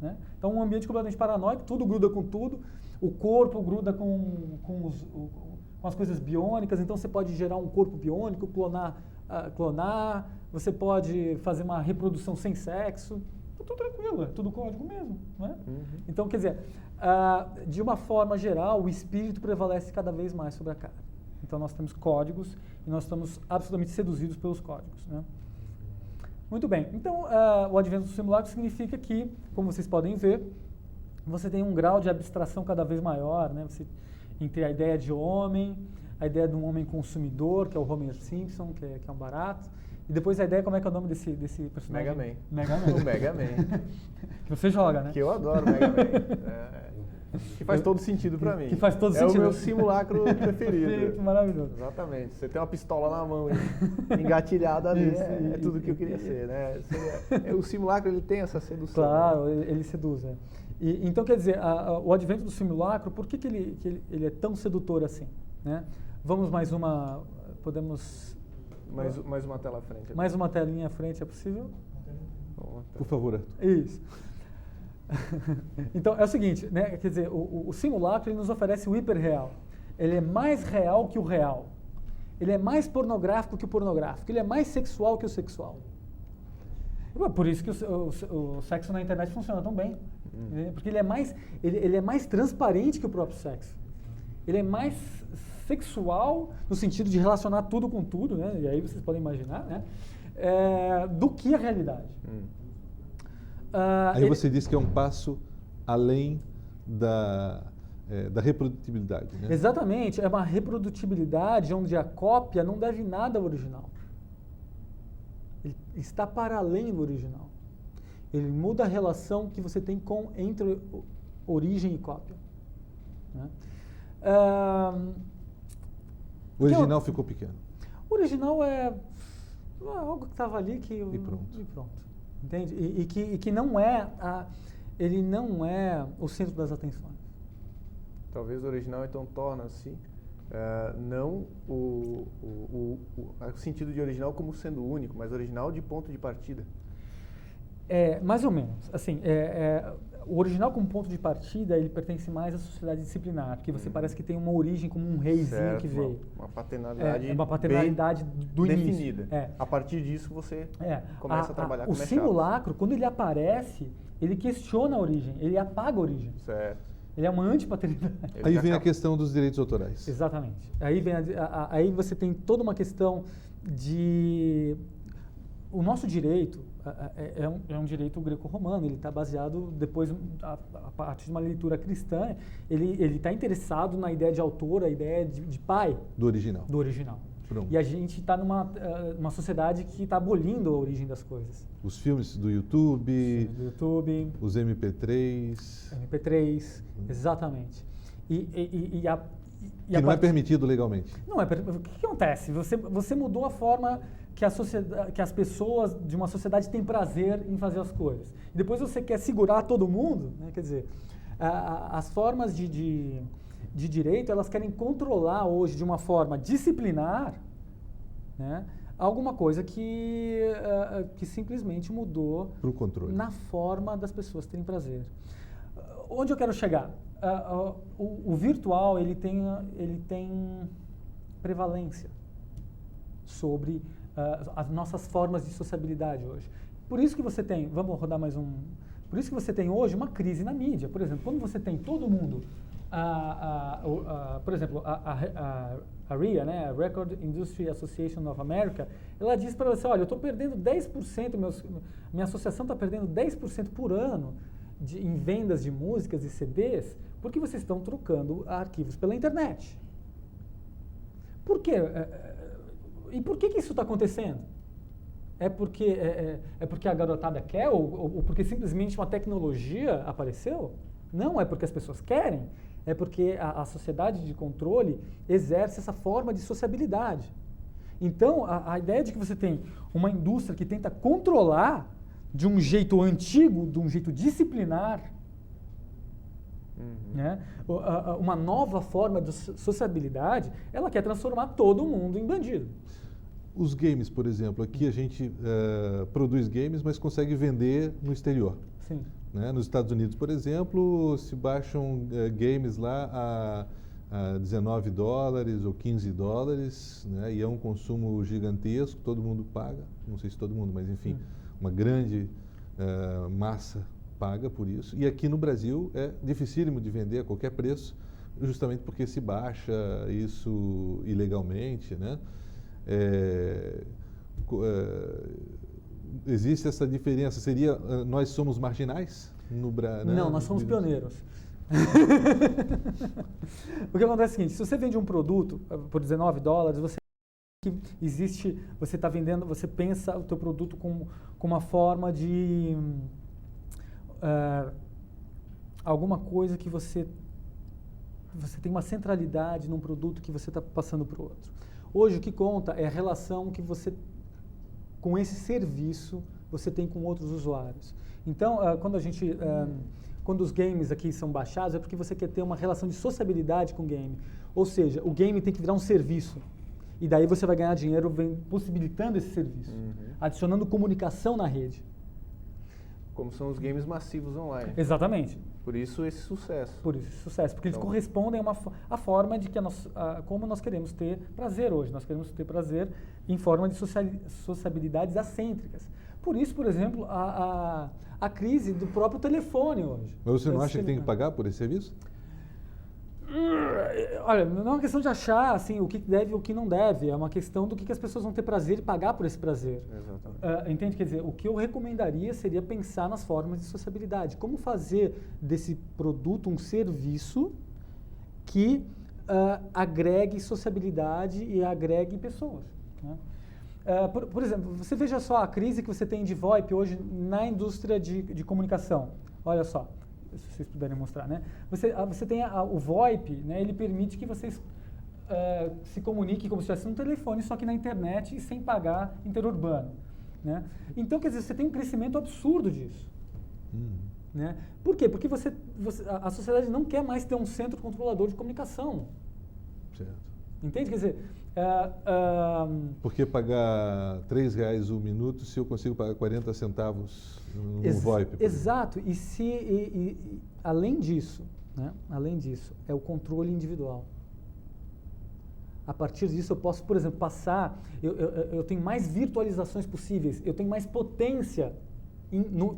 Né? Então, um ambiente completamente paranoico, tudo gruda com tudo. O corpo gruda com as coisas biônicas, então você pode gerar um corpo biônico, clonar, você pode fazer uma reprodução sem sexo, tudo tranquilo, é tudo código mesmo. Né? Então, quer dizer, de uma forma geral, o espírito prevalece cada vez mais sobre a carne. Então, nós temos códigos e nós estamos absolutamente seduzidos pelos códigos. Né? Muito bem, então o advento do simulacro significa que, como vocês podem ver, você tem um grau de abstração cada vez maior, né? Entre a ideia de homem, a ideia de um homem consumidor, que é o Homer Simpson, que é um barato, e depois a ideia, como é que é o nome desse personagem? Mega Man. Mega Man. O Mega Man. Que você joga, né? Que eu adoro o Mega Man. Que faz todo sentido pra mim. Que faz todo sentido. É o meu simulacro preferido. Perfeito, maravilhoso. Exatamente. Você tem uma pistola na mão engatilhada ali, é tudo que eu queria ser, né? O simulacro, ele tem essa sedução. Claro, ele seduz, é. Então, quer dizer, o advento do simulacro, por que ele é tão sedutor assim? Né? Vamos mais uma... Podemos... Mais uma tela à frente. Mais uma telinha à frente, é possível? Por favor, Arthur. Isso. Então, é o seguinte, né? Quer dizer, o simulacro ele nos oferece o hiperreal. Ele é mais real que o real. Ele é mais pornográfico que o pornográfico. Ele é mais sexual que o sexual. Por isso que o sexo na internet funciona tão bem. Porque ele é mais transparente que o próprio sexo. Ele é mais sexual, no sentido de relacionar tudo com tudo, né? E aí vocês podem imaginar, né? Do que a realidade. Aí você diz que é um passo além da reprodutibilidade. Né? Exatamente, é uma reprodutibilidade onde a cópia não deve nada ao original. Ele está para além do original. Ele muda a relação que você tem entre origem e cópia. Né? O original ficou pequeno. O original é algo que estava ali E pronto. Entende? E que não é ele não é o centro das atenções. talvez o original então torna-se não o sentido de original como sendo único, mas original de ponto de partida. Mais ou menos. Assim, o original como ponto de partida, ele pertence mais à sociedade disciplinar, porque você parece que tem uma origem como um reizinho que veio. Uma paternalidade, uma paternalidade do definida. Início. A partir disso você começa a trabalhar com o simulacro, quando ele aparece, ele questiona a origem, ele apaga a origem. Certo. Ele é uma antipaternidade. Aí vem a questão dos direitos autorais. Exatamente. Aí você tem toda uma questão de... O nosso direito é um direito greco-romano, ele está baseado depois, a partir de uma leitura cristã, ele está interessado na ideia de autor, a ideia de pai. Do original. Do original. Pronto. E a gente está numa sociedade que está abolindo a origem das coisas. Os filmes do YouTube, os MP3, exatamente. Que não é permitido legalmente. Não é. O que acontece? Você mudou a forma que as pessoas de uma sociedade têm prazer em fazer as coisas. E depois você quer segurar todo mundo, né? Quer dizer, as formas de direito, elas querem controlar hoje de uma forma disciplinar, né, alguma coisa que simplesmente mudou pro controle. Na forma das pessoas terem prazer. Onde eu quero chegar? O virtual, ele tem prevalência sobre as nossas formas de sociabilidade hoje. Por isso que você tem, vamos rodar mais um, por isso que você tem hoje uma crise na mídia. Por exemplo, quando você tem todo mundo, por exemplo, a RIA, né, a Record Industry Association of America, ela diz para você, olha, eu estou perdendo 10%, minha associação está perdendo 10% por ano em vendas de músicas e CDs, porque vocês estão trocando arquivos pela internet. Por quê? E por que isso está acontecendo? É porque a garotada quer ou porque simplesmente uma tecnologia apareceu? Não, é porque as pessoas querem. É porque a sociedade de controle exerce essa forma de sociabilidade. Então, a ideia de que você tem uma indústria que tenta controlar de um jeito antigo, de um jeito disciplinar, né, uma nova forma de sociabilidade, ela quer transformar todo mundo em bandido. Os games, por exemplo, aqui a gente produz games, mas consegue vender no exterior. Sim. Né? Nos Estados Unidos, por exemplo, se baixam games lá a $19 ou $15, né? E é um consumo gigantesco, todo mundo paga, não sei se todo mundo, mas enfim, uma grande massa paga por isso. E aqui no Brasil é dificílimo de vender a qualquer preço, justamente porque se baixa isso ilegalmente, né? Existe essa diferença? Seria nós somos marginais no Brasil? Né? Não, nós somos pioneiros. O que acontece é o seguinte: se você vende um produto por $19, você está vendendo, você pensa o teu produto como uma forma de alguma coisa que você tem uma centralidade num produto que você está passando para o outro. Hoje o que conta é a relação que você, com esse serviço, você tem com outros usuários. Então, quando os games aqui são baixados, é porque você quer ter uma relação de sociabilidade com o game. Ou seja, o game tem que virar um serviço. E daí você vai ganhar dinheiro possibilitando esse serviço, adicionando comunicação na rede. Como são os games massivos online. Exatamente. Por isso esse sucesso. Porque eles correspondem à forma de que como nós queremos ter prazer hoje. Nós queremos ter prazer em forma de sociabilidades assêntricas. Por isso, por exemplo, a crise do próprio telefone hoje. Mas você não acha que tem que pagar por esse serviço? Olha, não é uma questão de achar assim, o que deve e o que não deve. É uma questão do que as pessoas vão ter prazer e pagar por esse prazer. Exatamente. Entende? Quer dizer, o que eu recomendaria seria pensar nas formas de sociabilidade. Como fazer desse produto um serviço que agregue sociabilidade e agregue pessoas. Né? Por exemplo, você veja só a crise que você tem de VoIP hoje na indústria de comunicação. Olha só. Se vocês puderem mostrar, né? Você tem o VoIP, né? Ele permite que vocês se comuniquem como se estivesse no telefone, só que na internet e sem pagar interurbano, né? Então, quer dizer, você tem um crescimento absurdo disso. Né? Por quê? Porque a sociedade não quer mais ter um centro controlador de comunicação. Certo. Entende? Quer dizer... Por que pagar R$3 um minuto se eu consigo pagar 40 centavos no VoIP? Exato. E além disso, né? Além disso, é o controle individual. A partir disso, eu posso, por exemplo, passar... Eu tenho mais virtualizações possíveis, eu tenho mais potência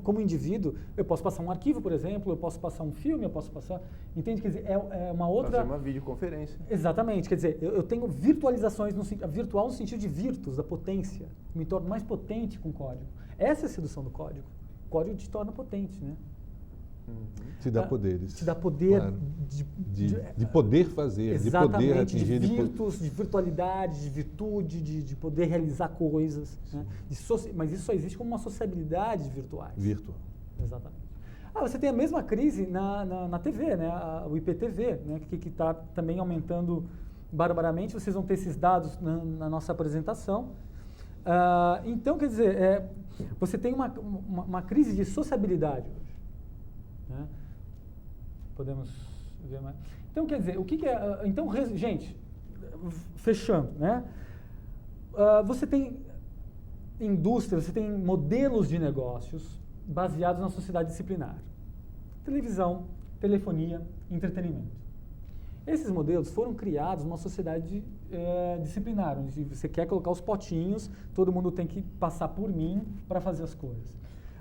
como indivíduo. Eu posso passar um arquivo, por exemplo, eu posso passar um filme, eu posso passar... Entende? Quer dizer, é uma outra... Fazer uma videoconferência. Exatamente. Quer dizer, eu tenho virtualizações, virtual no sentido de virtus, da potência. Me torno mais potente com o código. Essa é a sedução do código. O código te torna potente, né? Te dá poderes. Te dá poder claro. de poder fazer, exatamente, de poder atingir. De virtus, de virtualidade, de virtude, de poder realizar coisas. Né? Mas isso só existe como uma sociabilidade virtuais. Virtual. Exatamente. Você tem a mesma crise na TV, né? O IPTV, né? que está também aumentando barbaramente. Vocês vão ter esses dados na nossa apresentação. Então, quer dizer, você tem uma crise de sociabilidade hoje. Né? Podemos ver mais. Então, quer dizer, o que é... Então, gente, fechando, né? Você tem indústria, você tem modelos de negócios baseados na sociedade disciplinar. Televisão, telefonia, entretenimento. Esses modelos foram criados numa sociedade disciplinar, onde você quer colocar os potinhos, todo mundo tem que passar por mim para fazer as coisas.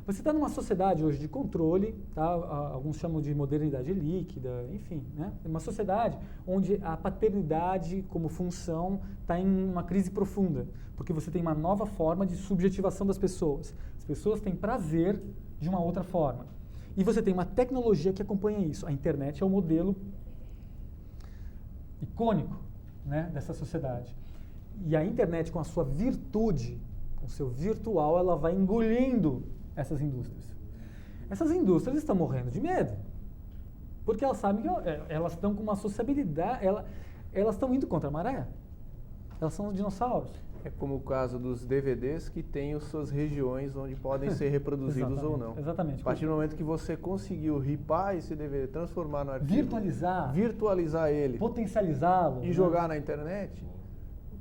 Você está numa sociedade hoje de controle, tá? Alguns chamam de modernidade líquida, enfim, né? É uma sociedade onde a paternidade como função está em uma crise profunda, porque você tem uma nova forma de subjetivação das pessoas. As pessoas têm prazer de uma outra forma. E você tem uma tecnologia que acompanha isso. A internet é o modelo icônico, né, dessa sociedade. E a internet, com a sua virtude, com o seu virtual, ela vai engolindo essas indústrias. Essas indústrias estão morrendo de medo, porque elas sabem que elas estão com uma sociabilidade, elas estão indo contra a maré. Elas são os dinossauros. É como o caso dos DVDs que têm as suas regiões onde podem ser reproduzidos ou não. Exatamente. A partir do momento que você conseguiu ripar esse DVD, transformar no arquivo, virtualizar ele, potencializá-lo e jogar na internet,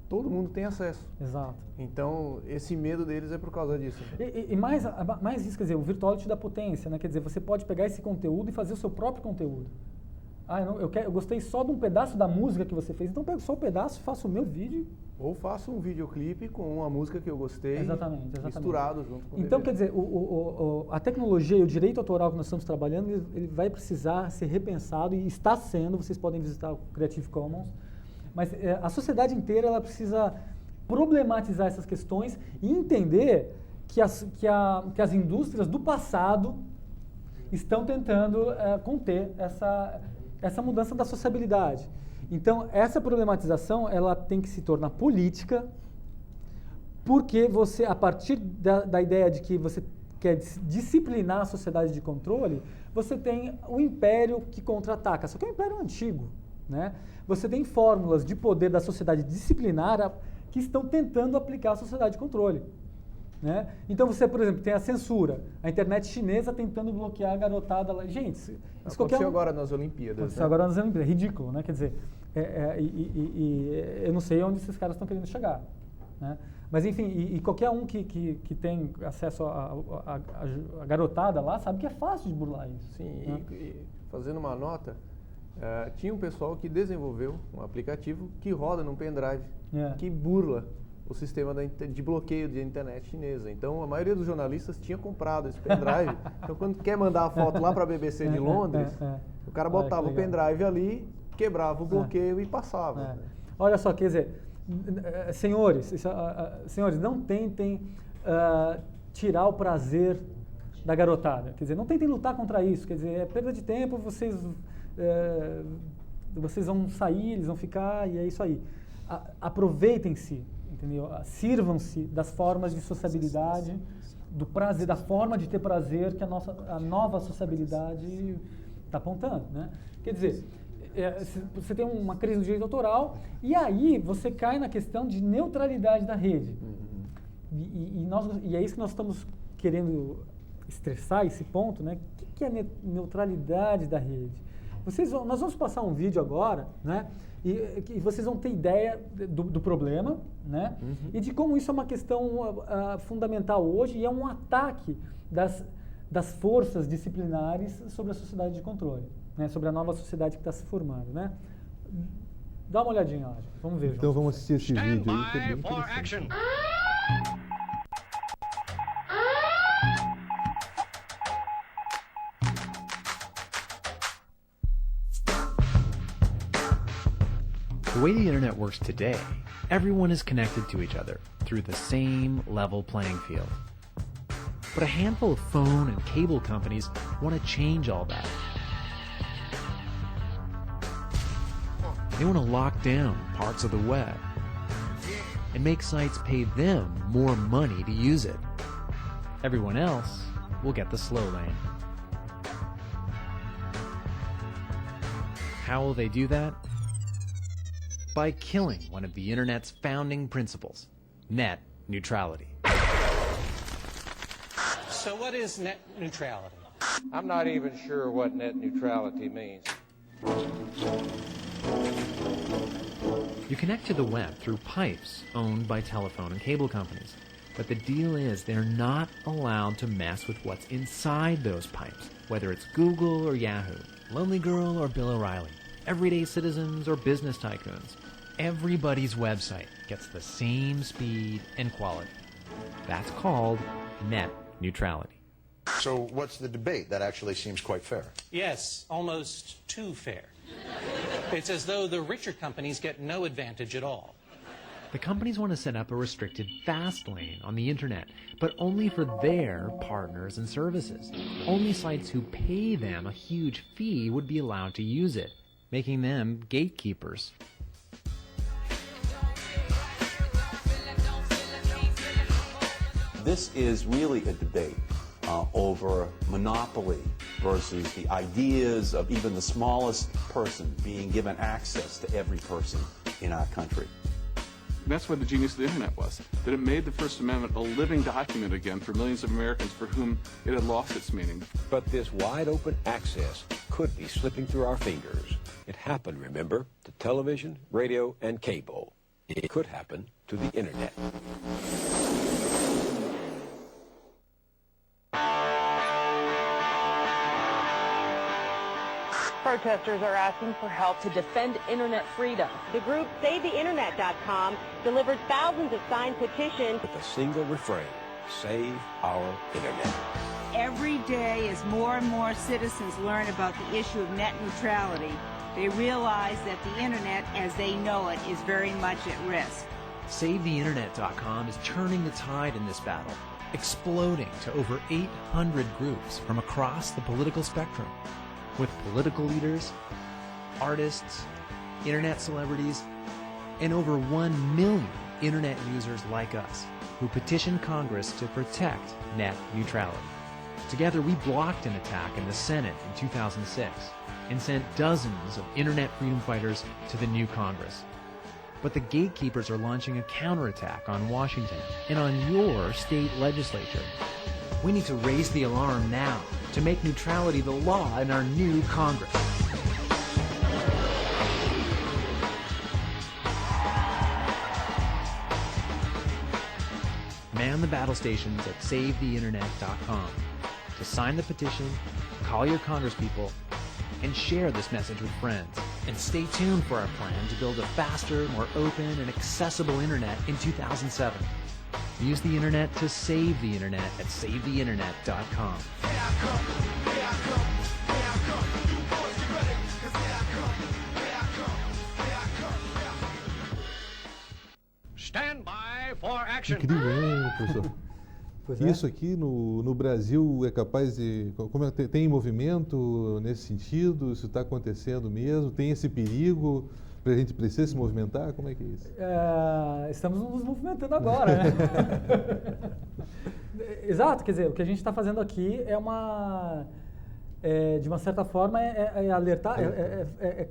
todo mundo tem acesso. Exato. Então, esse medo deles é por causa disso. E mais isso, quer dizer, o virtual te dá potência, né? Quer dizer, você pode pegar esse conteúdo e fazer o seu próprio conteúdo. Eu gostei só de um pedaço da música que você fez, então eu pego só o pedaço, faço o meu vídeo. Ou faço um videoclipe com uma música que eu gostei, exatamente. misturado junto com o Então, DVD. quer dizer, a tecnologia e o direito autoral que nós estamos trabalhando, ele vai precisar ser repensado e está sendo, vocês podem visitar o Creative Commons, mas a sociedade inteira ela precisa problematizar essas questões e entender que as indústrias do passado estão tentando conter essa mudança da sociabilidade. Então, essa problematização ela tem que se tornar política, porque você, a partir da ideia de que você quer disciplinar a sociedade de controle, você tem o império que contra-ataca, só que é um império antigo, né? Você tem fórmulas de poder da sociedade disciplinar que estão tentando aplicar a sociedade de controle. Né? Então você, por exemplo, tem a censura, a internet chinesa tentando bloquear a garotada lá. Gente, isso aconteceu agora nas Olimpíadas. Aconteceu agora nas Olimpíadas, é ridículo, né? Quer dizer, eu não sei onde esses caras estão querendo chegar. Né? Mas enfim, e qualquer um que tem acesso a garotada lá sabe que é fácil de burlar isso. Sim, né? e fazendo uma nota, tinha um pessoal que desenvolveu um aplicativo que roda num pendrive, que burla o sistema de bloqueio de internet chinesa. Então, a maioria dos jornalistas tinha comprado esse pendrive. Então, quando quer mandar a foto lá para a BBC de Londres, o cara botava o pendrive ali, quebrava o bloqueio e passava. Olha só, quer dizer, senhores, não tentem tirar o prazer da garotada. Quer dizer, não tentem lutar contra isso. Quer dizer, é perda de tempo, vocês vão sair, eles vão ficar, e é isso aí. Aproveitem-se, entendeu? Sirvam-se das formas de sociabilidade, do prazer, da forma de ter prazer que a nova sociabilidade está apontando, né? Quer dizer, você tem uma crise do direito autoral e aí você cai na questão de neutralidade da rede. E é isso que nós estamos querendo estressar esse ponto, né? O que é neutralidade da rede? Nós vamos passar um vídeo agora, né? E vocês vão ter ideia do problema, né? E de como isso é uma questão fundamental hoje e é um ataque das forças disciplinares sobre a sociedade de controle, né? Sobre a nova sociedade que está se formando, né? Dá uma olhadinha lá, gente. Vamos ver. Então vamos assistir esse vídeo aí, que é bem interessante. The way the internet works today, everyone is connected to each other through the same level playing field. But a handful of phone and cable companies want to change all that. They want to lock down parts of the web and make sites pay them more money to use it. Everyone else will get the slow lane. How will they do that? By killing one of the internet's founding principles, net neutrality. So what is net neutrality? I'm not even sure what net neutrality means. You connect to the web through pipes owned by telephone and cable companies. But the deal is they're not allowed to mess with what's inside those pipes, whether it's Google or Yahoo, Lonely Girl or Bill O'Reilly, everyday citizens or business tycoons. Everybody's website gets the same speed and quality. That's called net neutrality. So what's the debate? That actually seems quite fair. Yes, almost too fair. It's as though the richer companies get no advantage at all. The companies want to set up a restricted fast lane on the internet, but only for their partners and services. Only sites who pay them a huge fee would be allowed to use it, making them gatekeepers. This is really a debate over monopoly versus the ideas of even the smallest person being given access to every person in our country. That's what the genius of the internet was, that it made the First Amendment a living document again for millions of Americans for whom it had lost its meaning. But this wide open access could be slipping through our fingers. It happened, remember, to television, radio, and cable. It could happen to the internet. Protesters are asking for help to defend internet freedom. The group SaveTheInternet.com delivered thousands of signed petitions with a single refrain: Save our internet. Every day, as more and more citizens learn about the issue of net neutrality, they realize that the internet, as they know it, is very much at risk. SaveTheInternet.com is turning the tide in this battle, exploding to over 800 groups from across the political spectrum, with political leaders, artists, internet celebrities, and over 1 million internet users like us who petitioned Congress to protect net neutrality. Together, we blocked an attack in the Senate in 2006 and sent dozens of internet freedom fighters to the new Congress. But the gatekeepers are launching a counterattack on Washington and on your state legislature. We need to raise the alarm now to make neutrality the law in our new Congress. Man the battle stations at SaveTheInternet.com to sign the petition, call your congresspeople, and share this message with friends. And stay tuned for our plan to build a faster, more open, and accessible internet in 2007. Use the internet to save the internet at SaveTheInternet.com. Stand by for action. Incrível, hein, professor? Isso aqui no Brasil é capaz de... tem movimento nesse sentido? Isso está acontecendo mesmo? Tem esse perigo para a gente precisar se movimentar? Como é que é isso? Estamos nos movimentando agora, né? Exato, quer dizer, o que a gente está fazendo aqui é de uma certa forma, alertar,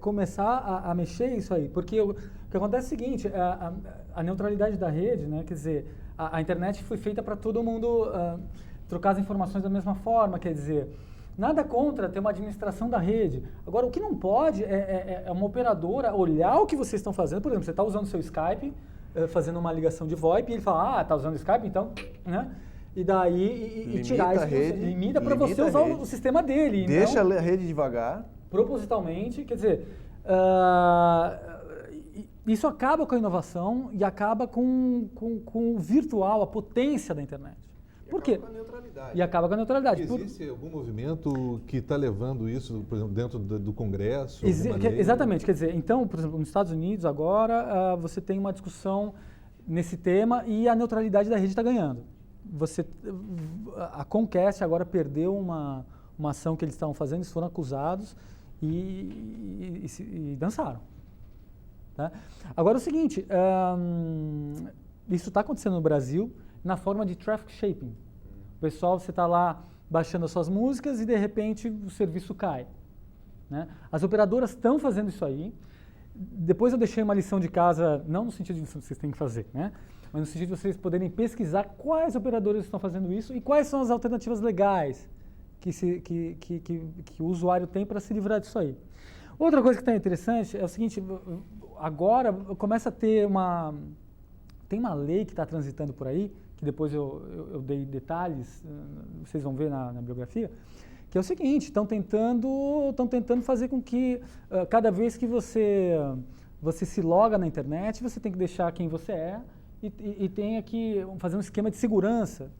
começar a mexer isso aí. Porque o que acontece é o seguinte, a neutralidade da rede, né? Quer dizer, a internet foi feita para todo mundo trocar as informações da mesma forma, quer dizer, nada contra ter uma administração da rede. Agora, o que não pode é uma operadora olhar o que vocês estão fazendo. Por exemplo, você está usando o seu Skype, fazendo uma ligação de VoIP, e ele fala, está usando o Skype, então, né? E daí, tirar isso, limita para você usar o sistema dele. Deixa a rede devagar. Propositalmente, quer dizer, isso acaba com a inovação e acaba com o virtual, a potência da internet. Por quê? Acaba com a neutralidade. E acaba com a neutralidade. Existe algum movimento que está levando isso, por exemplo, dentro do Congresso? Exatamente. Quer dizer, então, por exemplo, nos Estados Unidos agora você tem uma discussão nesse tema e a neutralidade da rede está ganhando. A Comcast agora perdeu uma ação que eles estavam fazendo, eles foram acusados e dançaram. Tá? Agora é o seguinte, isso está acontecendo no Brasil na forma de traffic shaping. O pessoal, você está lá baixando as suas músicas e de repente o serviço cai. Né? As operadoras estão fazendo isso aí. Depois eu deixei uma lição de casa, não no sentido de que vocês têm que fazer, né? Mas no sentido de vocês poderem pesquisar quais operadoras estão fazendo isso e quais são as alternativas legais que o usuário tem para se livrar disso aí. Outra coisa que está interessante é o seguinte, agora começa a ter tem uma lei que está transitando por aí, que depois eu dei detalhes, vocês vão ver na biografia, que é o seguinte, estão tentando fazer com que cada vez que você se loga na internet, você tem que deixar quem você é e tenha que fazer um esquema de segurança,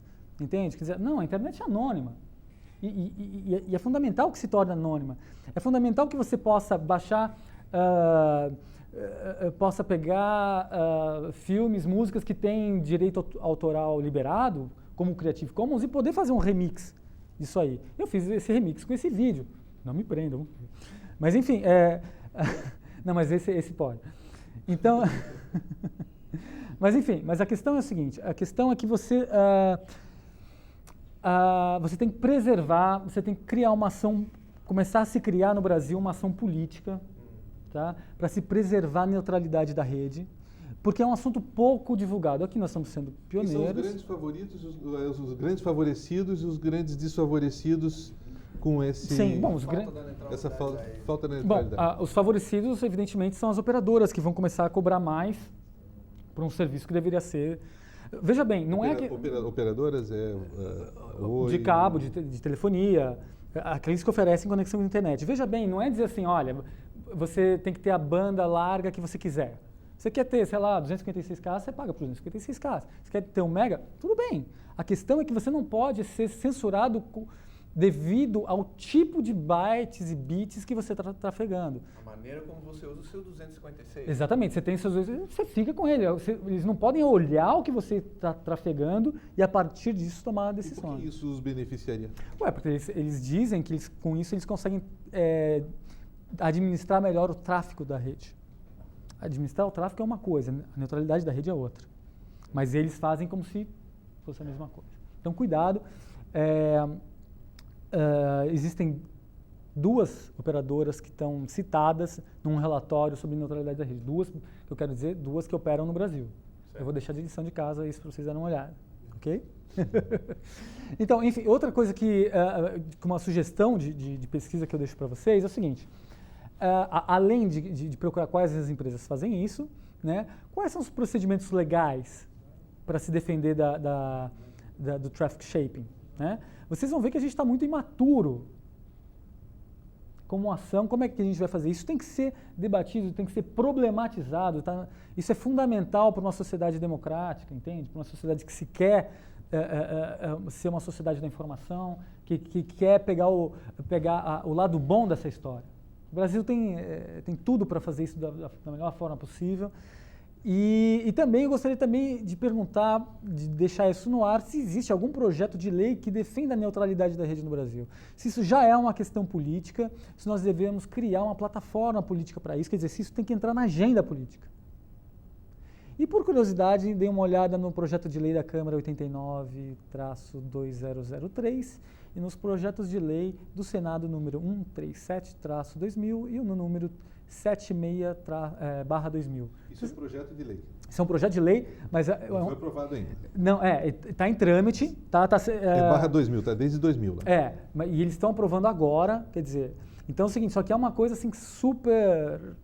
entende? Quer dizer, não, a internet é anônima. E é fundamental que se torne anônima. É fundamental que você possa baixar, possa pegar filmes, músicas que têm direito autoral liberado, como o Creative Commons, e poder fazer um remix disso aí. Eu fiz esse remix com esse vídeo. Não me prendam. Mas enfim, não, mas esse pode. Então, mas enfim, mas a questão é a seguinte, a questão é que você tem que preservar, você tem que criar uma ação, começar a se criar no Brasil uma ação política, tá? Para se preservar a neutralidade da rede, porque é um assunto pouco divulgado. Aqui nós estamos sendo pioneiros. E são os grandes favoritos, os grandes favorecidos e os grandes desfavorecidos com esse... Sim, bom, essa falta da neutralidade. Bom, os favorecidos, evidentemente, são as operadoras, que vão começar a cobrar mais por um serviço que deveria ser... Veja bem, não é que... Operadoras de cabo, de telefonia, aqueles que oferecem conexão com a internet. Veja bem, não é dizer assim, olha, você tem que ter a banda larga que você quiser. Você quer ter, sei lá, 256K, você paga por 256K. Você quer ter 1 mega? Tudo bem. A questão é que você não pode ser censurado devido ao tipo de bytes e bits que você está trafegando. A maneira como você usa o seu 256. Exatamente, você tem seus... Você fica com ele. Eles não podem olhar o que você está trafegando e a partir disso tomar decisões. E por que isso os beneficiaria? Porque eles dizem que com isso eles conseguem administrar melhor o tráfego da rede. Administrar o tráfego é uma coisa, a neutralidade da rede é outra. Mas eles fazem como se fosse a mesma coisa. Então, cuidado. Existem 2 operadoras que estão citadas num relatório sobre neutralidade da rede. 2, eu quero dizer, 2 que operam no Brasil. Certo. Eu vou deixar de lição de casa isso para vocês darem uma olhada, ok? Então, enfim, outra coisa que, uma sugestão de pesquisa que eu deixo para vocês é o seguinte, além de procurar quais as empresas fazem isso, né, quais são os procedimentos legais para se defender do traffic shaping, né? Vocês vão ver que a gente está muito imaturo como ação. Como é que a gente vai fazer? Isso tem que ser debatido, tem que ser problematizado. Tá? Isso é fundamental para uma sociedade democrática, entende? Para uma sociedade que se quer ser uma sociedade da informação, que quer pegar o lado bom dessa história. O Brasil tem tudo para fazer isso da melhor forma possível. E também eu gostaria também de perguntar, de deixar isso no ar, se existe algum projeto de lei que defenda a neutralidade da rede no Brasil. Se isso já é uma questão política, se nós devemos criar uma plataforma política para isso, quer dizer, se isso tem que entrar na agenda política. E por curiosidade, dei uma olhada no projeto de lei da Câmara 89-2003 e nos projetos de lei do Senado número 137-2000 e no número 76/2000. Isso é projeto de lei? Isso é um projeto de lei, mas... Não foi aprovado ainda. Não, está em trâmite. Barra 2000, está desde 2000. Lá. E eles estão aprovando agora, quer dizer... Então é o seguinte, só que é uma coisa assim super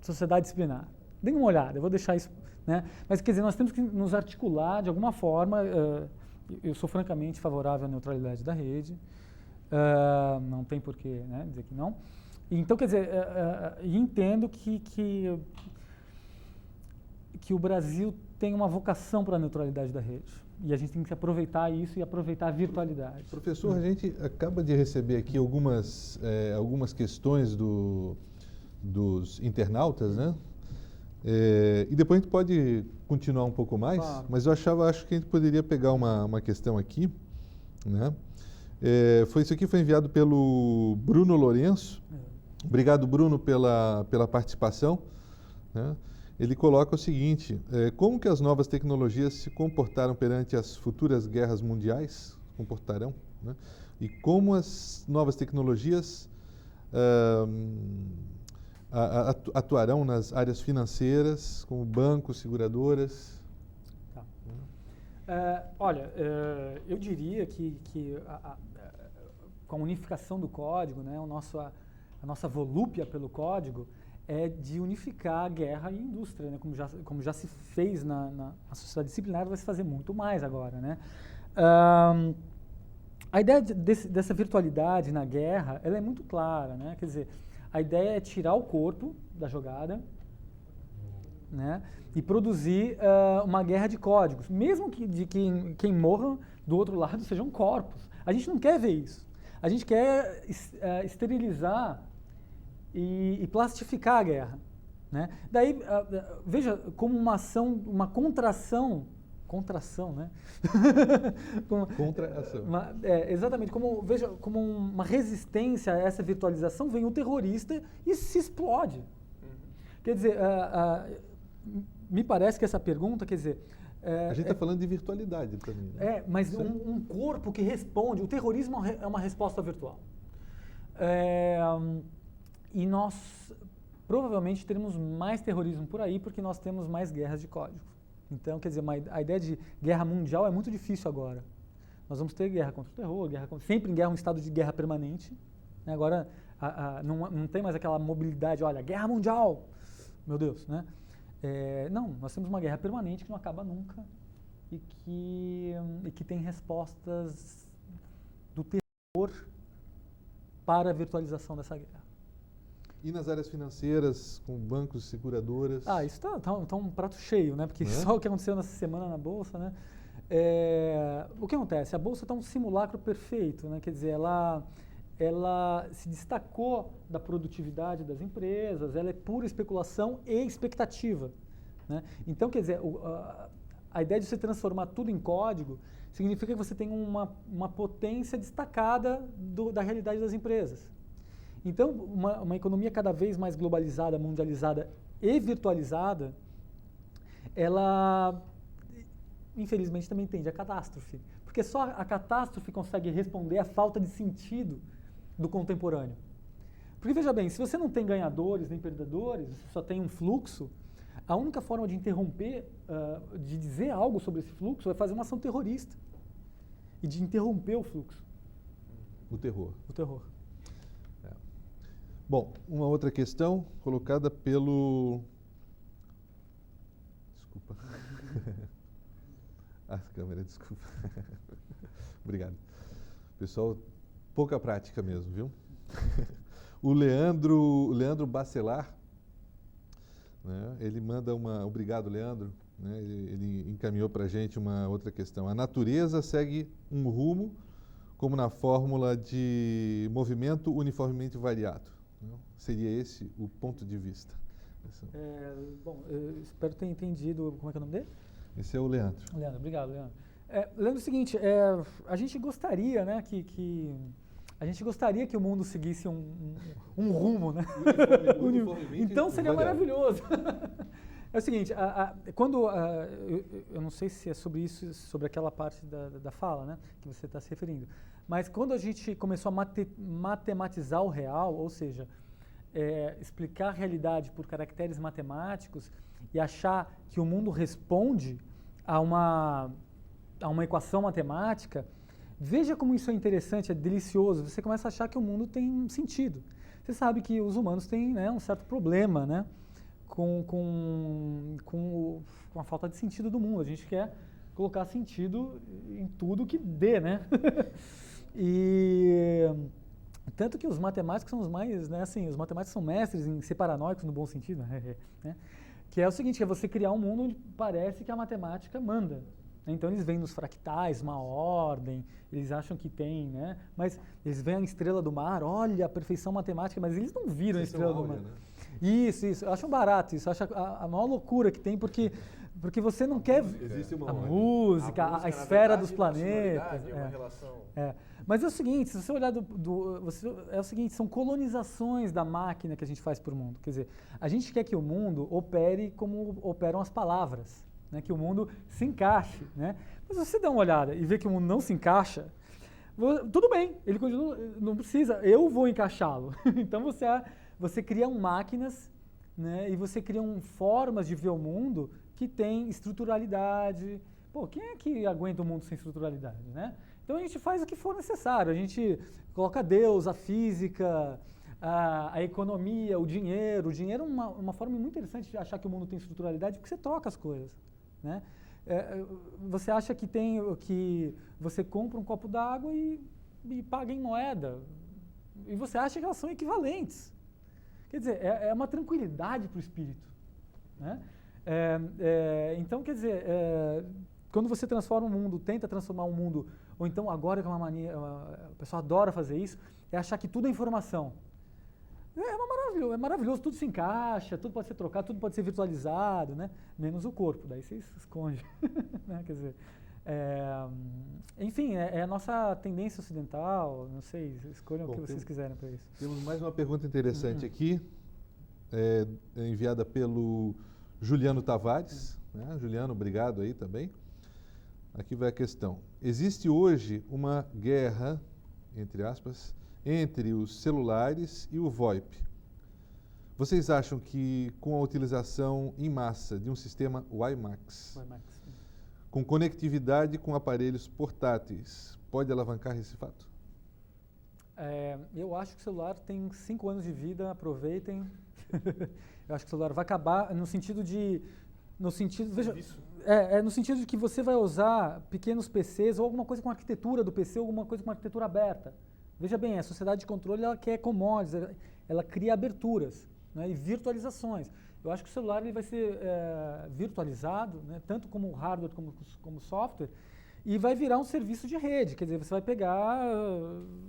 sociedade disciplinar. Dêem uma olhada, eu vou deixar isso... Né? Mas quer dizer, nós temos que nos articular de alguma forma. Eu sou francamente favorável à neutralidade da rede. Não tem por que, né, dizer que não. Então, quer dizer, entendo que o Brasil tem uma vocação para a neutralidade da rede. E a gente tem que aproveitar isso e aproveitar a virtualidade. Professor, a gente acaba de receber aqui algumas questões dos internautas, né? E depois a gente pode continuar um pouco mais, claro. Mas eu acho que a gente poderia pegar uma questão aqui, né? Isso aqui foi enviado pelo Bruno Lourenço. Obrigado, Bruno, pela participação. Né? Ele coloca o seguinte: como que as novas tecnologias se comportaram perante as futuras guerras mundiais? Comportarão, né? E como as novas tecnologias atuarão nas áreas financeiras, como bancos, seguradoras? Tá. Olha, eu diria que com a unificação do código, né, a nossa volúpia pelo código é de unificar a guerra e a indústria, né, como já se fez na sociedade disciplinar, vai se fazer muito mais agora, né? A ideia dessa virtualidade na guerra, ela é muito clara, né? Quer dizer, a ideia é tirar o corpo da jogada, né, e produzir uma guerra de códigos, mesmo que quem morra do outro lado sejam corpos. A gente não quer ver isso. A gente quer esterilizar e plastificar a guerra, né? Daí, veja como uma ação, uma contração, né? Contração. Exatamente, veja, como uma resistência a essa virtualização, vem o terrorista e se explode. Quer dizer, me parece que essa pergunta, quer dizer... a gente está falando de virtualidade para mim. Né? Mas um corpo que responde, o terrorismo é uma resposta virtual. E nós provavelmente teremos mais terrorismo por aí, porque nós temos mais guerras de código. Então, quer dizer, a ideia de guerra mundial é muito difícil agora. Nós vamos ter guerra contra o terror, sempre em guerra, um estado de guerra permanente. Né? Agora, não tem mais aquela mobilidade, olha, guerra mundial, meu Deus, né? Não, nós temos uma guerra permanente que não acaba nunca e que tem respostas do terror para a virtualização dessa guerra. E nas áreas financeiras, com bancos, seguradoras? Isso tá um prato cheio, né? Porque só o que aconteceu nessa semana na Bolsa, né? O que acontece? A Bolsa está um simulacro perfeito, né? Quer dizer, ela se destacou da produtividade das empresas, ela é pura especulação e expectativa, né? Então, quer dizer, a ideia de você transformar tudo em código significa que você tem uma potência destacada da realidade das empresas. Então, uma economia cada vez mais globalizada, mundializada e virtualizada, ela, infelizmente, também tende à catástrofe. Porque só a catástrofe consegue responder à falta de sentido do contemporâneo. Porque, veja bem, se você não tem ganhadores nem perdedores, você só tem um fluxo, a única forma de interromper, de dizer algo sobre esse fluxo é fazer uma ação terrorista e de interromper o fluxo. O terror. O terror. Bom, uma outra questão colocada pelo... Desculpa. A câmera, desculpa. Obrigado. Pessoal, pouca prática mesmo, viu? O Leandro Bacelar, né, ele manda Obrigado, Leandro. Né, ele encaminhou para a gente uma outra questão. A natureza segue um rumo como na fórmula de movimento uniformemente variado. Seria esse o ponto de vista? Eu espero ter entendido. Como é que é o nome dele? Esse é o Leandro. Leandro, obrigado, Leandro. Leandro, é o seguinte, a gente gostaria, né, a gente gostaria que o mundo seguisse um rumo, né? Então seria maravilhoso. É o seguinte, eu não sei se é sobre isso, sobre aquela parte da fala, né, que você está se referindo, mas quando a gente começou a matematizar o real, ou seja, explicar a realidade por caracteres matemáticos e achar que o mundo responde a uma equação matemática, veja como isso é interessante, é delicioso. Você começa a achar que o mundo tem sentido. Você sabe que os humanos têm, né, um certo problema, né, com a falta de sentido do mundo. A gente quer colocar sentido em tudo que dê, né? E tanto que os matemáticos são os mais, né, assim, os matemáticos são mestres em ser paranoicos no bom sentido, né? Que é o seguinte, que é você criar um mundo onde parece que a matemática manda. Então eles veem nos fractais uma ordem, eles acham que tem, né? Mas eles veem a estrela do mar, olha a perfeição matemática, mas eles não viram a estrela do mar. Né? Isso, eu acho barato isso, eu acho a maior loucura que tem, porque você não quer a música, a esfera dos planetas. É uma relação. Mas é o seguinte, se você olhar é o seguinte, são colonizações da máquina que a gente faz para o mundo. Quer dizer, a gente quer que o mundo opere como operam as palavras, né? Que o mundo se encaixe, né? Mas se você dá uma olhada e vê que o mundo não se encaixa, tudo bem, ele continua, não precisa, eu vou encaixá-lo. Então você cria máquinas, né? E você cria formas de ver o mundo que tem estruturalidade. Pô, quem é que aguenta o mundo sem estruturalidade, né? Então a gente faz o que for necessário, a gente coloca Deus, a física, a economia, o dinheiro. O dinheiro é uma forma muito interessante de achar que o mundo tem estruturalidade, porque você troca as coisas, né? Você acha que você compra um copo d'água e paga em moeda, e você acha que elas são equivalentes. Quer dizer, é uma tranquilidade para o espírito, né? Então, quer dizer, quando você transforma um mundo, tenta transformar um mundo, ou então agora que é uma mania, o pessoal adora fazer isso, é achar que tudo é informação. É maravilhoso, tudo se encaixa, tudo pode ser trocado, tudo pode ser virtualizado, né? Menos o corpo, daí você esconde. Né? Quer dizer, enfim, é a nossa tendência ocidental, não sei, escolham o que vocês quiserem para isso. Temos mais uma pergunta interessante aqui, enviada pelo Juliano Tavares. Né? Juliano, obrigado aí também. Aqui vai a questão. Existe hoje uma guerra, entre aspas, entre os celulares e o VoIP. Vocês acham que com a utilização em massa de um sistema WiMAX, com conectividade com aparelhos portáteis, pode alavancar esse fato? Eu acho que o celular tem 5 anos de vida, aproveitem. Eu acho que o celular vai acabar no sentido de... No sentido de que você vai usar pequenos PCs ou alguma coisa com a arquitetura do PC, ou alguma coisa com a arquitetura aberta. Veja bem, a sociedade de controle ela quer commodities, ela cria aberturas, né, e virtualizações. Eu acho que o celular ele vai ser virtualizado, né, tanto como hardware como software, e vai virar um serviço de rede. Quer dizer, você vai pegar,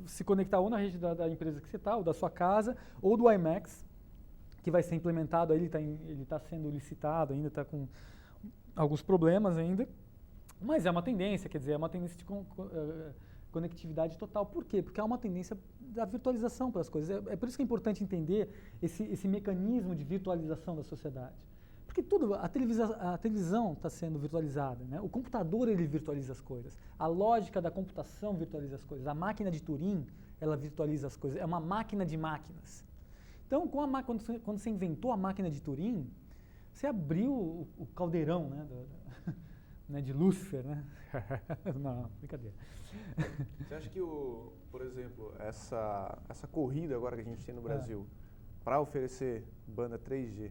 se conectar ou na rede da empresa que você está, ou da sua casa, ou do WiMAX, que vai ser implementado, ele está sendo licitado ainda, está com alguns problemas ainda, mas é uma tendência, quer dizer, é uma tendência de conectividade total. Por quê? Porque há uma tendência da virtualização para as coisas. É por isso que é importante entender esse mecanismo de virtualização da sociedade. Porque a televisão está sendo virtualizada, né? O computador ele virtualiza as coisas. A lógica da computação virtualiza as coisas. A máquina de Turing, ela virtualiza as coisas. É uma máquina de máquinas. Então, quando você inventou a máquina de Turing, você abriu o caldeirão, né, de Lúcifer, né? Não, brincadeira. Você acha que, por exemplo, essa corrida agora que a gente tem no Brasil, para oferecer banda 3G,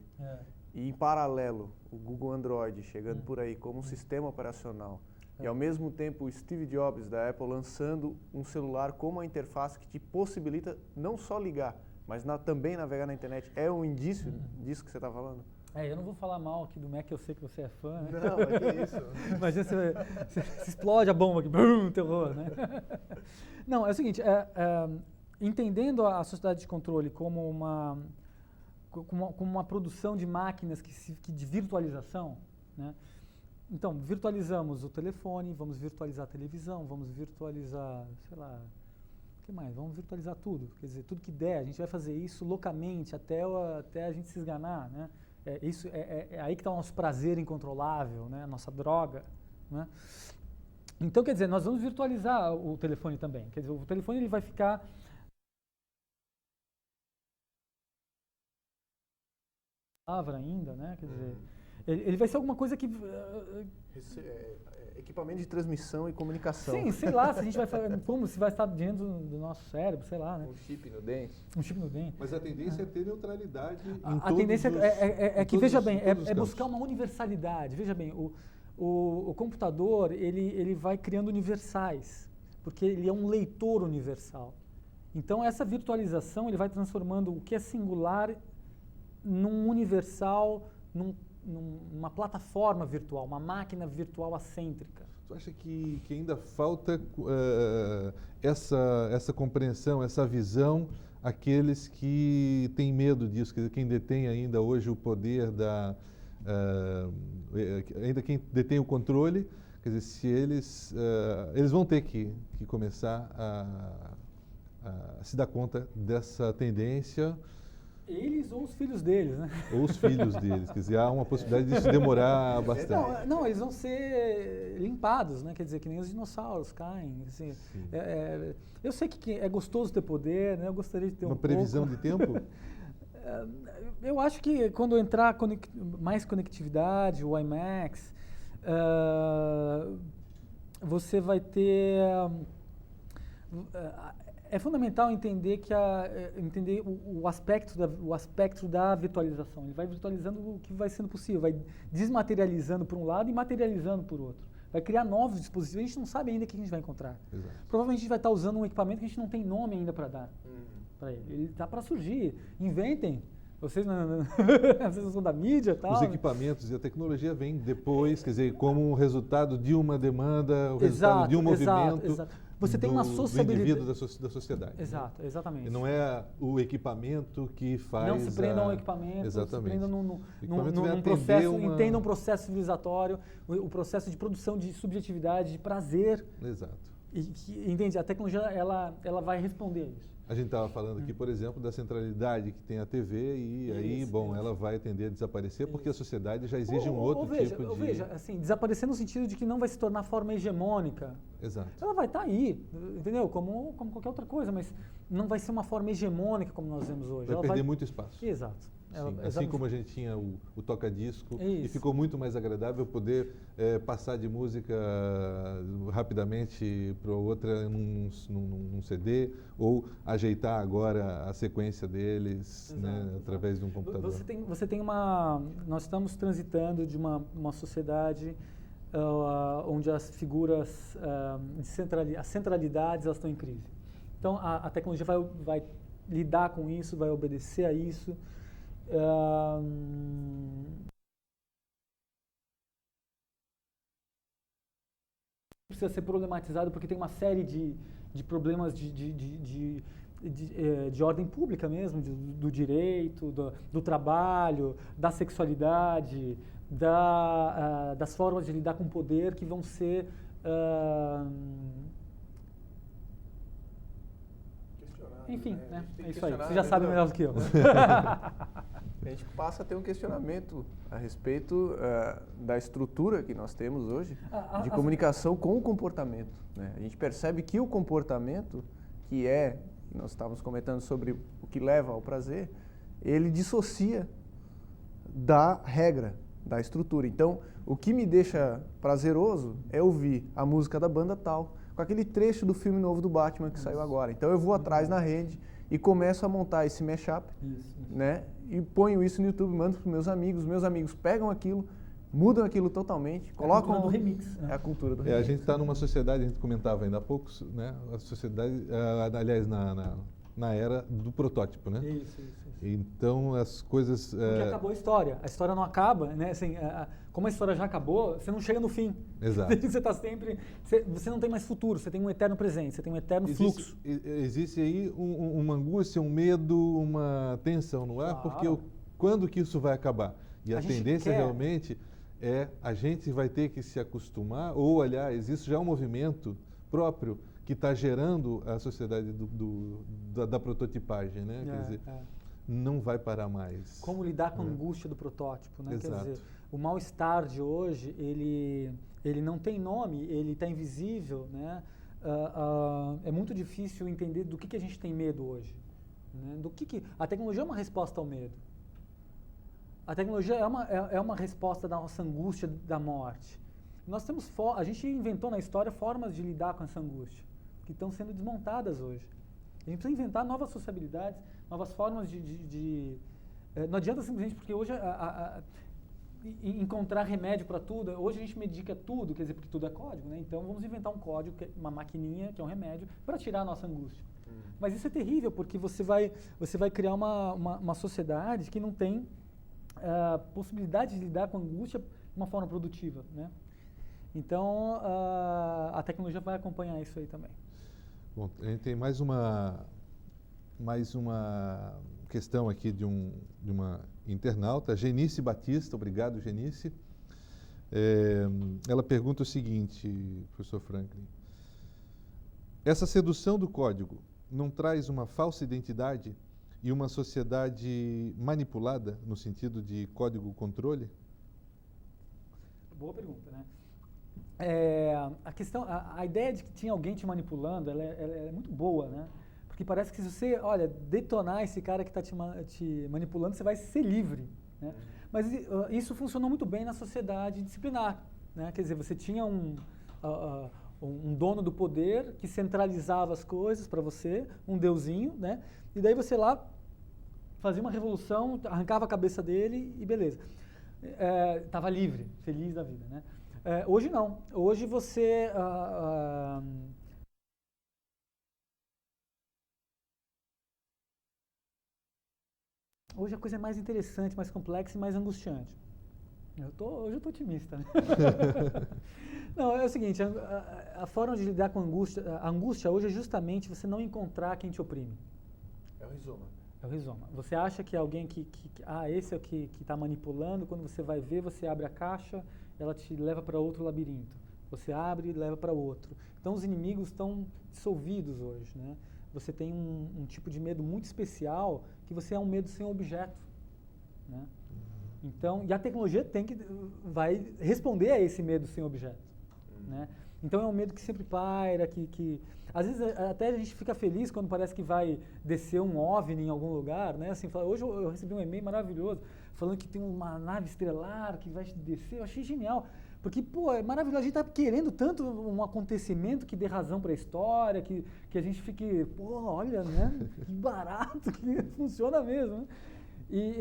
e em paralelo o Google Android chegando por aí como um sistema operacional, e ao mesmo tempo o Steve Jobs da Apple lançando um celular com uma interface que te possibilita não só ligar, mas também navegar na internet, é um indício disso que você está falando? Eu não vou falar mal aqui do Mac, eu sei que você é fã, né? Não, mas que isso? Imagina você explode a bomba aqui, brum, terror, né? Não, é o seguinte, entendendo a sociedade de controle como uma produção de máquinas de virtualização, né? Então, virtualizamos o telefone, vamos virtualizar a televisão, vamos virtualizar, sei lá, o que mais? Vamos virtualizar tudo, quer dizer, tudo que der, a gente vai fazer isso loucamente até a gente se esganar, né? É aí que está o nosso prazer incontrolável, né? A nossa droga, né? Então, quer dizer, nós vamos virtualizar o telefone também. Quer dizer, o telefone ele vai ficar palavra ainda, né? Quer dizer, ele vai ser alguma coisa que... Equipamento de transmissão e comunicação. Sim, sei lá, se a gente vai fazer, como se vai estar dentro do nosso cérebro, sei lá, né? Um chip no dente. Um chip no dente. Mas a tendência é ter neutralidade em A tendência é que, veja bem, é buscar campos. uma universalidade. Veja bem, o computador, ele vai criando universais, porque ele é um leitor universal. Então, essa virtualização, ele vai transformando o que é singular num universal, numa plataforma virtual, uma máquina virtual excêntrica. Tu acha que ainda falta essa compreensão, essa visão àqueles que têm medo disso, quer dizer, quem detém ainda hoje o poder ainda quem detém o controle, quer dizer, se eles vão ter que começar a se dar conta dessa tendência. Eles ou os filhos deles, né? Ou os filhos deles, quer dizer, há uma possibilidade disso demorar bastante. Não, eles vão ser limpados, né? Quer dizer, que nem os dinossauros caem. Assim, eu sei que é gostoso ter poder, né? Eu gostaria de ter uma previsão de tempo? Eu acho que quando entrar mais conectividade, o IMAX, você vai ter... É fundamental entender entender o aspecto da virtualização. Ele vai virtualizando o que vai sendo possível, vai desmaterializando por um lado e materializando por outro. Vai criar novos dispositivos. A gente não sabe ainda o que a gente vai encontrar. Exato. Provavelmente a gente vai estar usando um equipamento que a gente não tem nome ainda para dar para ele. Ele está para surgir. Inventem. Vocês não são da mídia e tal. Os equipamentos e a tecnologia vêm depois, quer dizer, como um resultado de uma demanda, o resultado de um movimento. Exato. Você tem uma sociabilidade. Do indivíduo da sociedade. Exato, né? Exatamente. E não é o equipamento que faz. Não se prendam ao equipamento, exatamente. Se prendam num processo, entendam o processo civilizatório, o processo de produção de subjetividade, de prazer. Exato. Entende? A tecnologia, ela vai responder a isso. A gente estava falando aqui, por exemplo, da centralidade que tem a TV e aí, ela vai tender a desaparecer porque a sociedade já exige um outro tipo de... Veja, assim, desaparecer no sentido de que não vai se tornar forma hegemônica. Exato. Ela vai estar aí, entendeu? Como qualquer outra coisa, mas não vai ser uma forma hegemônica como nós vemos hoje. Vai perder muito espaço. Exato. Assim como a gente tinha o toca-disco e ficou muito mais agradável poder passar de música rapidamente para outra num CD ou ajeitar agora a sequência deles, né, através de um computador. Você tem nós estamos transitando de uma sociedade onde as figuras, as centralidades, elas estão em crise. Então a tecnologia vai lidar com isso, vai obedecer a isso. Precisa ser problematizado porque tem uma série de problemas de ordem pública mesmo, do direito, do trabalho, da sexualidade, das formas de lidar com o poder que vão ser enfim, né? É isso aí. Você já sabe melhor do que eu. A gente passa a ter um questionamento a respeito da estrutura que nós temos hoje de comunicação com o comportamento, né? A gente percebe que o comportamento, nós estávamos comentando sobre o que leva ao prazer, ele dissocia da regra, da estrutura. Então, o que me deixa prazeroso é ouvir a música da banda tal, com aquele trecho do filme novo do Batman que saiu agora. Então eu vou atrás na rede e começo a montar esse mashup, né? E ponho isso no YouTube, mando para meus amigos pegam aquilo, mudam aquilo totalmente, colocam... A cultura do remix. É a cultura do remix. A gente está numa sociedade, a gente comentava ainda há pouco, né? A sociedade, aliás, na era do protótipo, né? Isso. Então as coisas... Porque acabou a história não acaba, né? Assim, como a história já acabou, você não chega no fim. Exato. Você está sempre... Você não tem mais futuro, você tem um eterno presente, você tem um eterno fluxo. Existe aí uma angústia, um medo, uma tensão no ar, porque quando que isso vai acabar? E a tendência realmente a gente vai ter que se acostumar, ou aliás, existe já um movimento próprio que está gerando a sociedade da prototipagem, né? Quer dizer, não vai parar mais. Como lidar com a angústia do protótipo, né? Exato. Quer dizer, o mal-estar de hoje, ele não tem nome, ele está invisível, né? É muito difícil entender do que a gente tem medo hoje. Né? A tecnologia é uma resposta ao medo. a tecnologia é uma resposta da nossa angústia da morte. A gente inventou na história formas de lidar com essa angústia, que estão sendo desmontadas hoje. A gente precisa inventar novas sociabilidades, novas formas não adianta simplesmente porque hoje encontrar remédio para tudo, hoje a gente medica tudo, quer dizer, porque tudo é código, né? Então vamos inventar um código, uma maquininha, que é um remédio, para tirar a nossa angústia. Mas isso é terrível, porque você vai criar uma sociedade que não tem possibilidade de lidar com a angústia de uma forma produtiva, né? Então, a tecnologia vai acompanhar isso aí também. Bom, a gente tem mais uma questão aqui de uma internauta, Genice Batista. Obrigado, Genice. Ela pergunta o seguinte, professor Franklin: essa sedução do código não traz uma falsa identidade e uma sociedade manipulada no sentido de código-controle? Boa pergunta, né? A ideia de que tinha alguém te manipulando, ela é muito boa, né? Porque parece que se você, detonar esse cara que está te manipulando, você vai ser livre, né? Mas isso funcionou muito bem na sociedade disciplinar, né? Quer dizer, você tinha um dono do poder que centralizava as coisas para você, um deusinho, né? E daí você lá fazia uma revolução, arrancava a cabeça dele e beleza. Estava livre, feliz da vida, né? Hoje não. Hoje você... Hoje a coisa é mais interessante, mais complexa e mais angustiante. Hoje eu estou otimista, né? Não, é o seguinte, a forma de lidar com a angústia hoje é justamente você não encontrar quem te oprime. É o rizoma. É o rizoma. Você acha que é alguém esse é o que está manipulando, quando você vai ver, você abre a caixa, ela te leva para outro labirinto. Você abre e leva para outro. Então os inimigos estão dissolvidos hoje, né? Você tem um tipo de medo muito especial, que você é um medo sem objeto, né? Então, e a tecnologia vai responder a esse medo sem objeto, né? Então é um medo que sempre paira, que às vezes até a gente fica feliz quando parece que vai descer um OVNI em algum lugar, né? Assim, hoje eu recebi um e-mail maravilhoso falando que tem uma nave estrelar que vai descer. Eu achei genial, porque é maravilhoso. A gente está querendo tanto um acontecimento que dê razão para a história, que a gente fique, olha, né? Que barato, que funciona mesmo, né?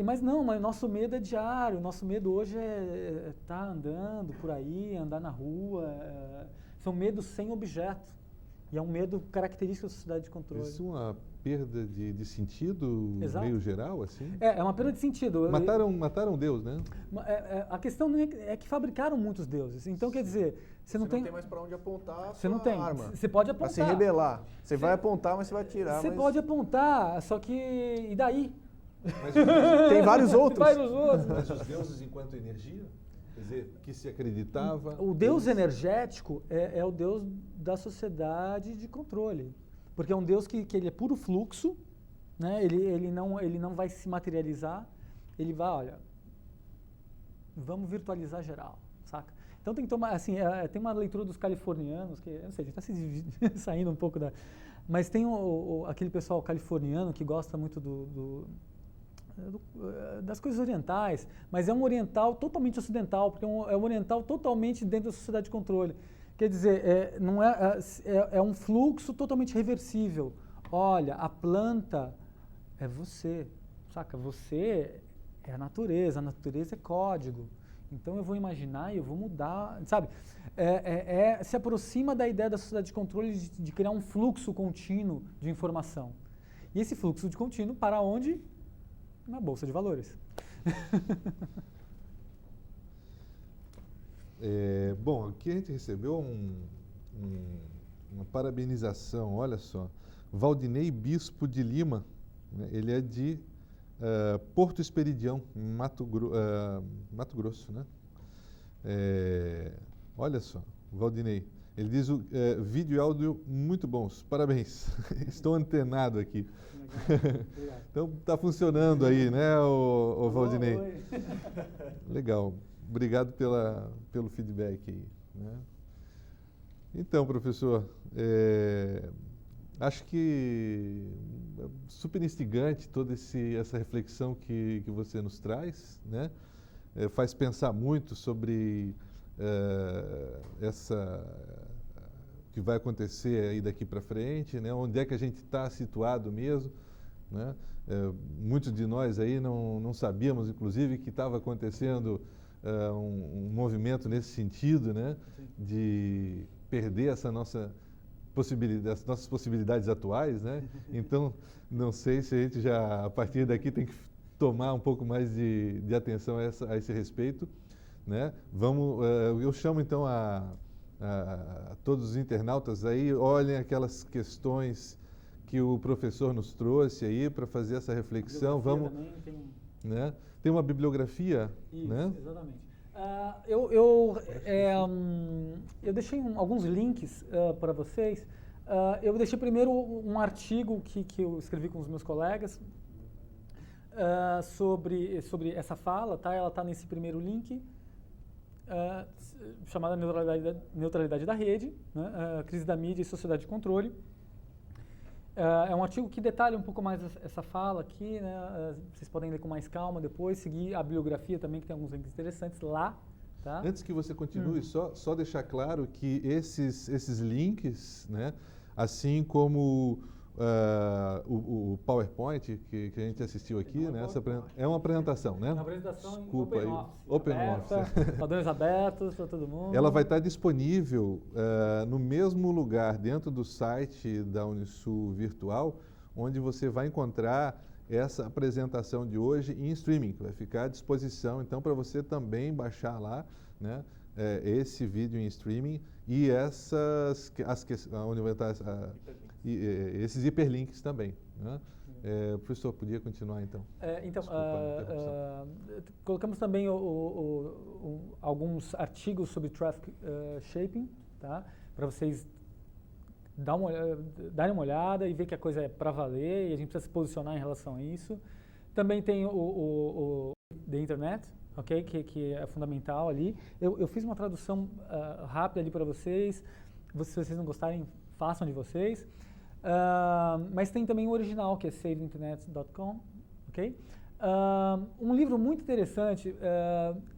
Mas não, mas nosso medo é diário. Nosso medo hoje é estar andando por aí, andar na rua. São medos sem objeto. E é um medo característico da sociedade de controle. Isso é uma perda de sentido. Exato. Meio geral, assim? É uma perda de sentido. Mataram Deus, né? A questão é que fabricaram muitos deuses. Então, quer dizer, você não tem mais para onde apontar a sua arma. Você pode apontar. Para se rebelar. Você vai apontar, mas você vai atirar. Você pode apontar, só que... E daí? Tem vários outros. Mas os deuses enquanto energia? Quer dizer, que se acreditava... O deus energético é o deus da sociedade de controle. Porque é um deus que ele é puro fluxo, né? Ele não vai se materializar, ele vai, vamos virtualizar geral, saca? Então tem que tomar, assim, tem uma leitura dos californianos, que, eu não sei, a gente está saindo um pouco da... Mas tem aquele pessoal californiano que gosta muito das coisas orientais, mas é um oriental totalmente ocidental, porque é um oriental totalmente dentro da sociedade de controle. Quer dizer, é um fluxo totalmente reversível. Olha, a planta é você, saca? Você é a natureza é código. Então eu vou imaginar e eu vou mudar, sabe? Se aproxima da ideia da sociedade de controle de criar um fluxo contínuo de informação. E esse fluxo de contínuo para onde? Na Bolsa de Valores. Bom, aqui a gente recebeu uma parabenização, olha só. Valdinei Bispo de Lima, né? Ele é de Porto Esperidião, Mato Grosso, né? Olha só, Valdinei. Ele diz vídeo e áudio muito bons, parabéns. Estou antenado aqui. Então está funcionando aí, né, o Valdinei? Legal, obrigado pelo feedback aí, né? Então, professor, acho que é super instigante toda essa reflexão que você nos traz, né? Faz pensar muito sobre o que vai acontecer aí daqui para frente, né? Onde é que a gente está situado mesmo, né? Muitos de nós aí não sabíamos, inclusive, que estava acontecendo um movimento nesse sentido, né? De perder as nossas possibilidades atuais, né? Então, não sei se a gente já, a partir daqui, tem que tomar um pouco mais de atenção a esse respeito, né? Eu chamo, então, a todos os internautas aí, olhem aquelas questões que o professor nos trouxe aí para fazer essa reflexão. Né? Tem uma bibliografia, isso, né? Exatamente. Eu deixei alguns links para vocês. Eu deixei primeiro um artigo que eu escrevi com os meus colegas sobre essa fala, tá? Ela está nesse primeiro link, chamada Neutralidade da Rede, né? Crise da mídia e sociedade de controle. É um artigo que detalha um pouco mais essa fala aqui, né? Vocês podem ler com mais calma depois, seguir a bibliografia também, que tem alguns links interessantes lá. Tá? Antes que você continue, só deixar claro que esses links, né? Assim como o PowerPoint que a gente assistiu aqui, né? É uma apresentação, né? Uma apresentação Desculpa em Open Office. Padrões abertos para todo mundo. Ela vai estar disponível no mesmo lugar dentro do site da Unisul Virtual, onde você vai encontrar essa apresentação de hoje em streaming, que vai ficar à disposição, então, para você também baixar lá, né? Esse vídeo em streaming e esses hiperlinks também, né? Professor, podia continuar então? Colocamos também alguns artigos sobre traffic shaping, tá? Para vocês darem uma olhada e ver que a coisa é para valer e a gente precisa se posicionar em relação a isso. Também tem o The Internet, ok? Que é fundamental ali. Eu fiz uma tradução rápida ali para vocês. Se vocês não gostarem, façam de vocês. Mas tem também o original, que é saveinternet.com, ok? Um livro muito interessante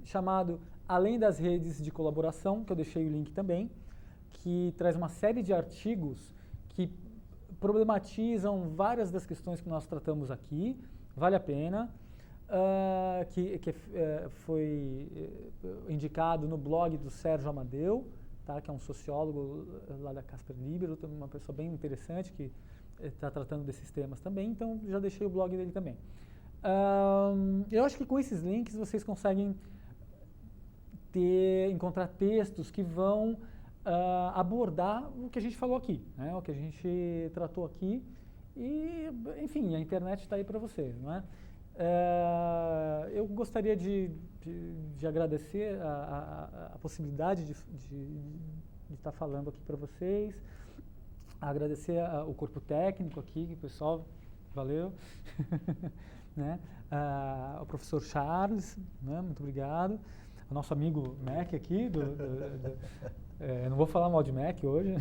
chamado Além das Redes de Colaboração, que eu deixei o link também, que traz uma série de artigos que problematizam várias das questões que nós tratamos aqui. Vale a pena. Que foi indicado no blog do Sérgio Amadeu, tá? Que é um sociólogo lá da Casper Libero, uma pessoa bem interessante que está tratando desses temas também, então já deixei o blog dele também. Eu acho que com esses links vocês conseguem encontrar textos que vão abordar o que a gente falou aqui, né? O que a gente tratou aqui e, enfim, a internet está aí para vocês, não é? Eu gostaria de agradecer a possibilidade de estar falando aqui para vocês, agradecer o corpo técnico aqui, que o pessoal, valeu, né? O professor Charles, né? Muito obrigado, o nosso amigo Mac aqui, não vou falar mal de Mac hoje,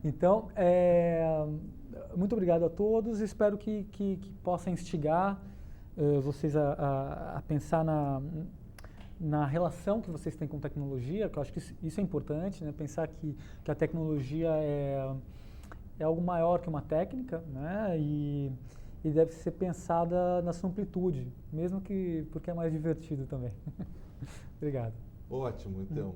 então, muito obrigado a todos, espero que possa instigar vocês a pensar na relação que vocês têm com tecnologia, que eu acho que isso é importante, né? Pensar que a tecnologia é algo maior que uma técnica, né? E deve ser pensada na sua amplitude, mesmo porque é mais divertido também. Obrigado. Ótimo, então.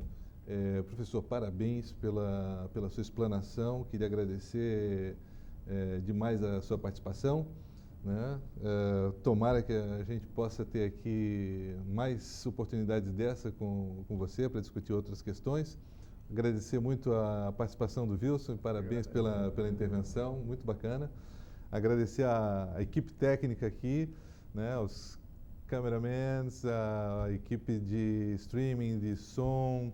Professor, parabéns pela sua explanação, queria agradecer demais a sua participação, né? Tomara que a gente possa ter aqui mais oportunidades dessa com você para discutir outras questões. Agradecer muito a participação do Wilson, parabéns pela intervenção, muito bacana. Agradecer a equipe técnica aqui, né? Os cameramans, a equipe de streaming, de som,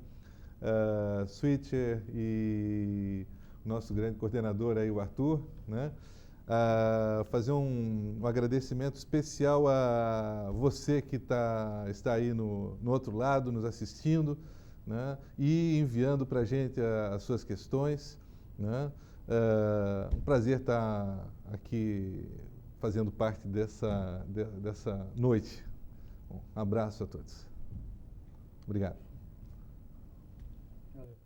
switcher e nosso grande coordenador aí, o Arthur, né? Fazer um agradecimento especial a você que está aí no outro lado, nos assistindo, né? E enviando para a gente as suas questões, né? Um prazer estar aqui fazendo parte dessa noite. Um abraço a todos. Obrigado. Valeu.